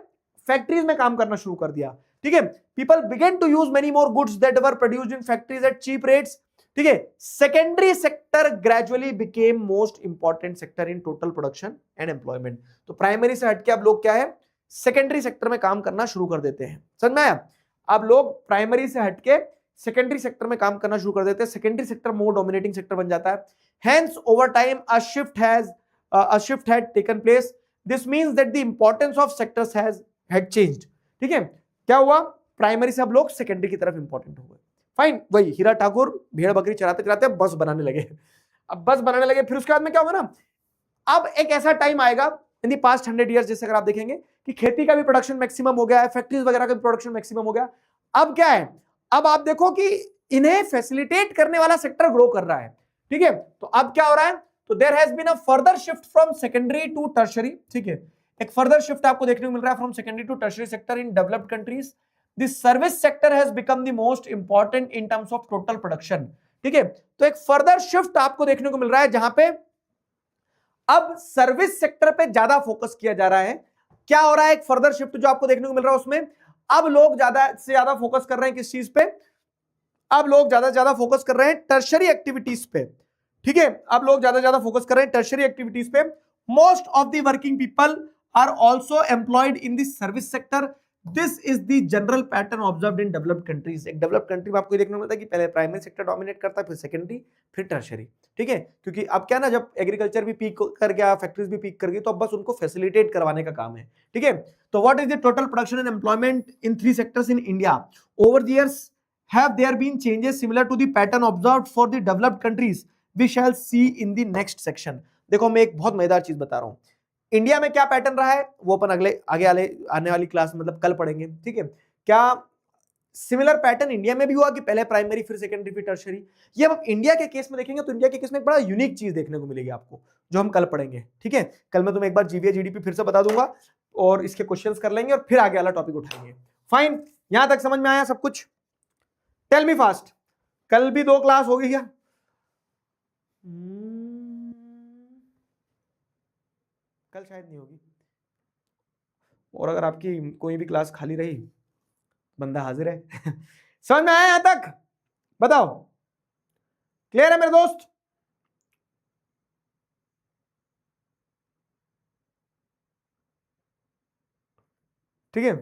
Speaker 1: फैक्ट्रीज में काम करना शुरू कर दिया, ठीक है। People began to use many more goods that were produced in factories at cheap rates, ठीक है। Secondary sector gradually became most important sector in total production and employment. तो प्राइमरी से हटके अब लोग क्या है, सेकेंडरी सेक्टर में काम करना शुरू कर देते हैं, समझ में आया। अब लोग प्राइमरी से हटके सेकेंडरी सेक्टर में काम करना शुरू कर देते हैं, secondary sector more dominating sector बन जाता है। Hence over time a shift had taken place. This means that the importance of sectors had changed, ठीक है। क्या हुआ, प्राइमरी से अब लोग सेकेंडरी की तरफ इंपॉर्टेंट हो गए। फाइन, वही हीरा ठाकुर भेड़ बकरी चराते चराते बस बनाने लगे, अब बस बनाने लगे, फिर उसके बाद में क्या होगा ना, अब एक ऐसा टाइम आएगा इन दी पास्ट 100 years, जैसे अगर आप देखेंगे कि खेती का भी प्रोडक्शन मैक्सिमम हो गया है, फैक्ट्रीज वगैरह का भी प्रोडक्शन मैक्सिमम हो गया। अब क्या है, अब आप देखो कि इन्हें फैसिलिटेट करने वाला सेक्टर ग्रो कर रहा है, ठीक है। तो अब क्या हो रहा है, तो there has been a further shift from secondary to tertiary, ठीक है। एक फर्दर शिफ्ट आपको देखने को मिल रहा है from secondary to tertiary sector in developed countries. This service sector has become the most important in terms of total production, ठीक है। तो एक फर्दर शिफ्ट आपको देखने को मिल रहा है जहां पे अब सर्विस सेक्टर पे ज्यादा फोकस किया जा रहा है। क्या हो रहा है, एक फर्दर शिफ्ट जो आपको देखने को मिल रहा है उसमें अब लोग ज्यादा से ज्यादा फोकस कर रहे हैं किस चीज पे, अब लोग ज्यादा से ज्यादा फोकस कर रहे हैं टर्शरी एक्टिविटीज पे, ठीक है। अब लोग ज्यादा से ज्यादा फोकस कर रहे हैं टर्शरी एक्टिविटीज पे। Most of the working people are also employed in the service sector. This is the general pattern observed in developed countries. एक डेवलप्ड कंट्री में आपको देखने को मिलता है कि पहले प्राइमरी सेक्टर डोमिनेट करता है, फिर सेकेंडरी, फिर टर्शरी, ठीक है। क्योंकि अब क्या ना, जब एग्रीकल्चर भी पीक कर गया, फैक्ट्रीज भी पीक कर गई, तो अब बस उनको फैसिलिटेट करवाने का काम है, ठीक है। तो what is the total production and employment in 3 sectors in India over the years? Have there been changes similar to the pattern observed for the developed countries? We shall see in the next section. देखो मैं एक बहुत मजेदार चीज बता रहा हूं, इंडिया में क्या पैटर्न रहा है वो अपन आगे आने वाली क्लास मतलब कल पढ़ेंगे, ठीक है। क्या सिमिलर पैटर्न इंडिया में भी हुआ कि पहले प्राइमरी फिर सेकेंडरी फिर टर्शरी? ये अब इंडिया के केस में देखेंगे तो इंडिया के केस में एक बड़ा यूनिक चीज देखने को मिलेगी आपको, जो हम कल पढ़ेंगे, ठीक है। कल मैं तुम्हें एक बार जीवीए जीडीपी फिर से बता दूंगा और इसके क्वेश्चंस कर लेंगे और फिर आगे वाला टॉपिक उठाएंगे। फाइन, यहां तक समझ में आया सब कुछ? टेल मी फास्ट, कल भी 2 क्लास होगी क्या? कल शायद नहीं होगी, और अगर आपकी कोई भी क्लास खाली रही, बंदा हाजिर है। समझ में आया यहां तक? बताओ, क्लियर है मेरे दोस्त? ठीक है,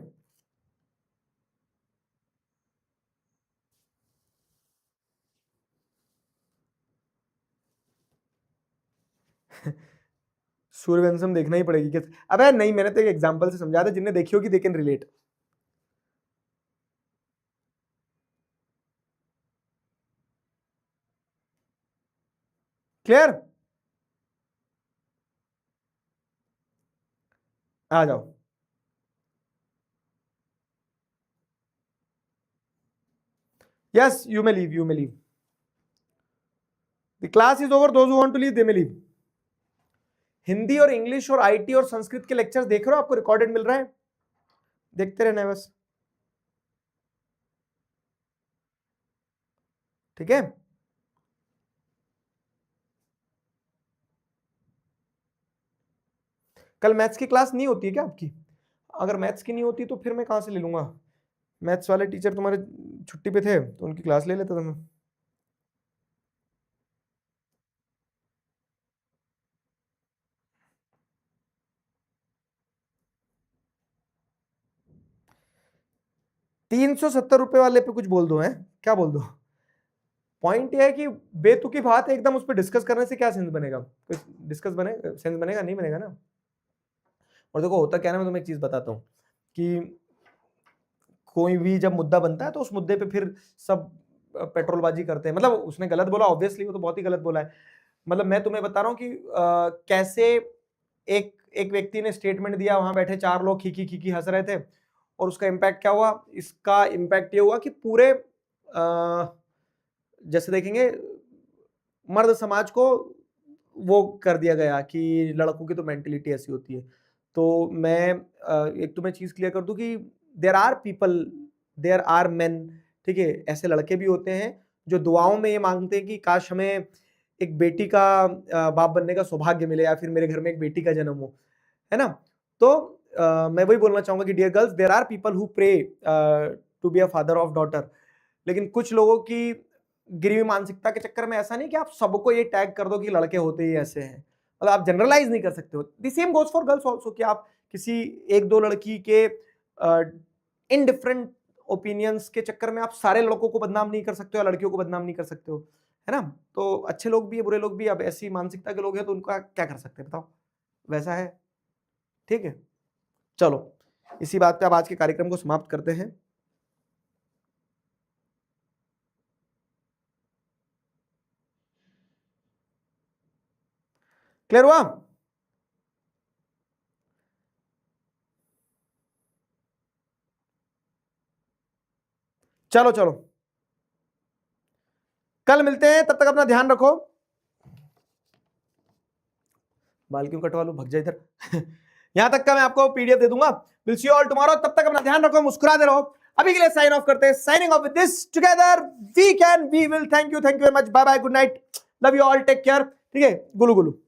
Speaker 1: सूर्यवंशम देखना ही पड़ेगी क्या? अबे नहीं, मैंने तो एक एग्जांपल से समझा था, जिन्हें देखी होगी दे कैन रिलेट। क्लियर? आ जाओ। Yes, you may leave, you may leave, the class is over, those who want to leave they may leave. Hindi और इंग्लिश और आईटी और संस्कृत के लेक्चर्स देख रहे हो, आपको रिकॉर्डेड मिल रहा है, देखते रहना है बस, ठीक है। कल मैथ्स की क्लास नहीं होती है क्या आपकी? अगर मैथ्स की नहीं होती तो फिर मैं कहां से ले लूंगा? मैथ्स वाले टीचर तुम्हारे छुट्टी पे थे तो उनकी क्लास ले लेता था मैं। ₹370 वाले पे कुछ बोल दो, है क्या बोल दो? पॉइंट ये है कि बेतुकी बात है एकदम, उस पर डिस्कस करने से क्या सेंस बनेगा? कुछ डिस्कस सेंस बनेगा? नहीं बनेगा ना। और देखो होता क्या है ना, मैं तुम्हें एक चीज बताता हूँ कि कोई भी जब मुद्दा बनता है तो उस मुद्दे पे फिर सब पेट्रोलबाजी करते हैं। मतलब उसने गलत बोला, ऑब्वियसली वो तो बहुत ही गलत बोला है। मतलब मैं तुम्हें बता रहा हूँ कि कैसे एक एक व्यक्ति ने स्टेटमेंट दिया, वहां बैठे 4 लोग खीखी खीखी हंस रहे थे, और उसका इम्पैक्ट क्या हुआ? इसका इम्पैक्ट ये हुआ कि पूरे जैसे देखेंगे मर्द समाज को वो कर दिया गया कि लड़कों की तो मेंटेलिटी ऐसी होती है। तो मैं एक तुम्हें चीज क्लियर कर दूं कि there are people, there are men, ठीक है, ऐसे लड़के भी होते हैं जो दुआओं में ये मांगते हैं कि काश हमें एक बेटी का बाप बनने का सौभाग्य मिले, या फिर मेरे घर में एक बेटी का जन्म हो, है ना। तो मैं वही बोलना चाहूंगा कि dear girls, there are people who pray to be a father of daughter. लेकिन कुछ लोगों की गिरी हुई मानसिकता के चक्कर में ऐसा नहीं कि आप सबको ये टैग कर दो कि लड़के होते ही ऐसे हैं, मतलब आप जनरलाइज नहीं कर सकते हो। The same goes for girls also, कि आप किसी एक दो लड़की के इनडिफरेंट ओपिनियंस के चक्कर में आप सारे लड़कों को बदनाम नहीं कर सकते हो, लड़कियों को बदनाम नहीं कर सकते हो, है ना। तो अच्छे लोग भी है, बुरे लोग भी, अब ऐसी मानसिकता के लोग हैं तो उनका क्या कर सकते हैं, बताओ, वैसा है, ठीक है। चलो इसी बात पे अब आज के कार्यक्रम को समाप्त करते हैं। क्लियर हुआ? चलो चलो, कल मिलते हैं, तब तक अपना ध्यान रखो। बाल क्यों कटवा लो, भग जाए इधर। यहां तक का मैं आपको पीडीएफ दे दूंगा। Will see you all tomorrow, तब तक अपना ध्यान रखो, मुस्कुराते रहो। अभी के लिए साइन ऑफ करते हैं, signing off with this together we can we will. Thank you very much, bye bye, good night, love you all, take care, ठीक है, गुलू गुलू।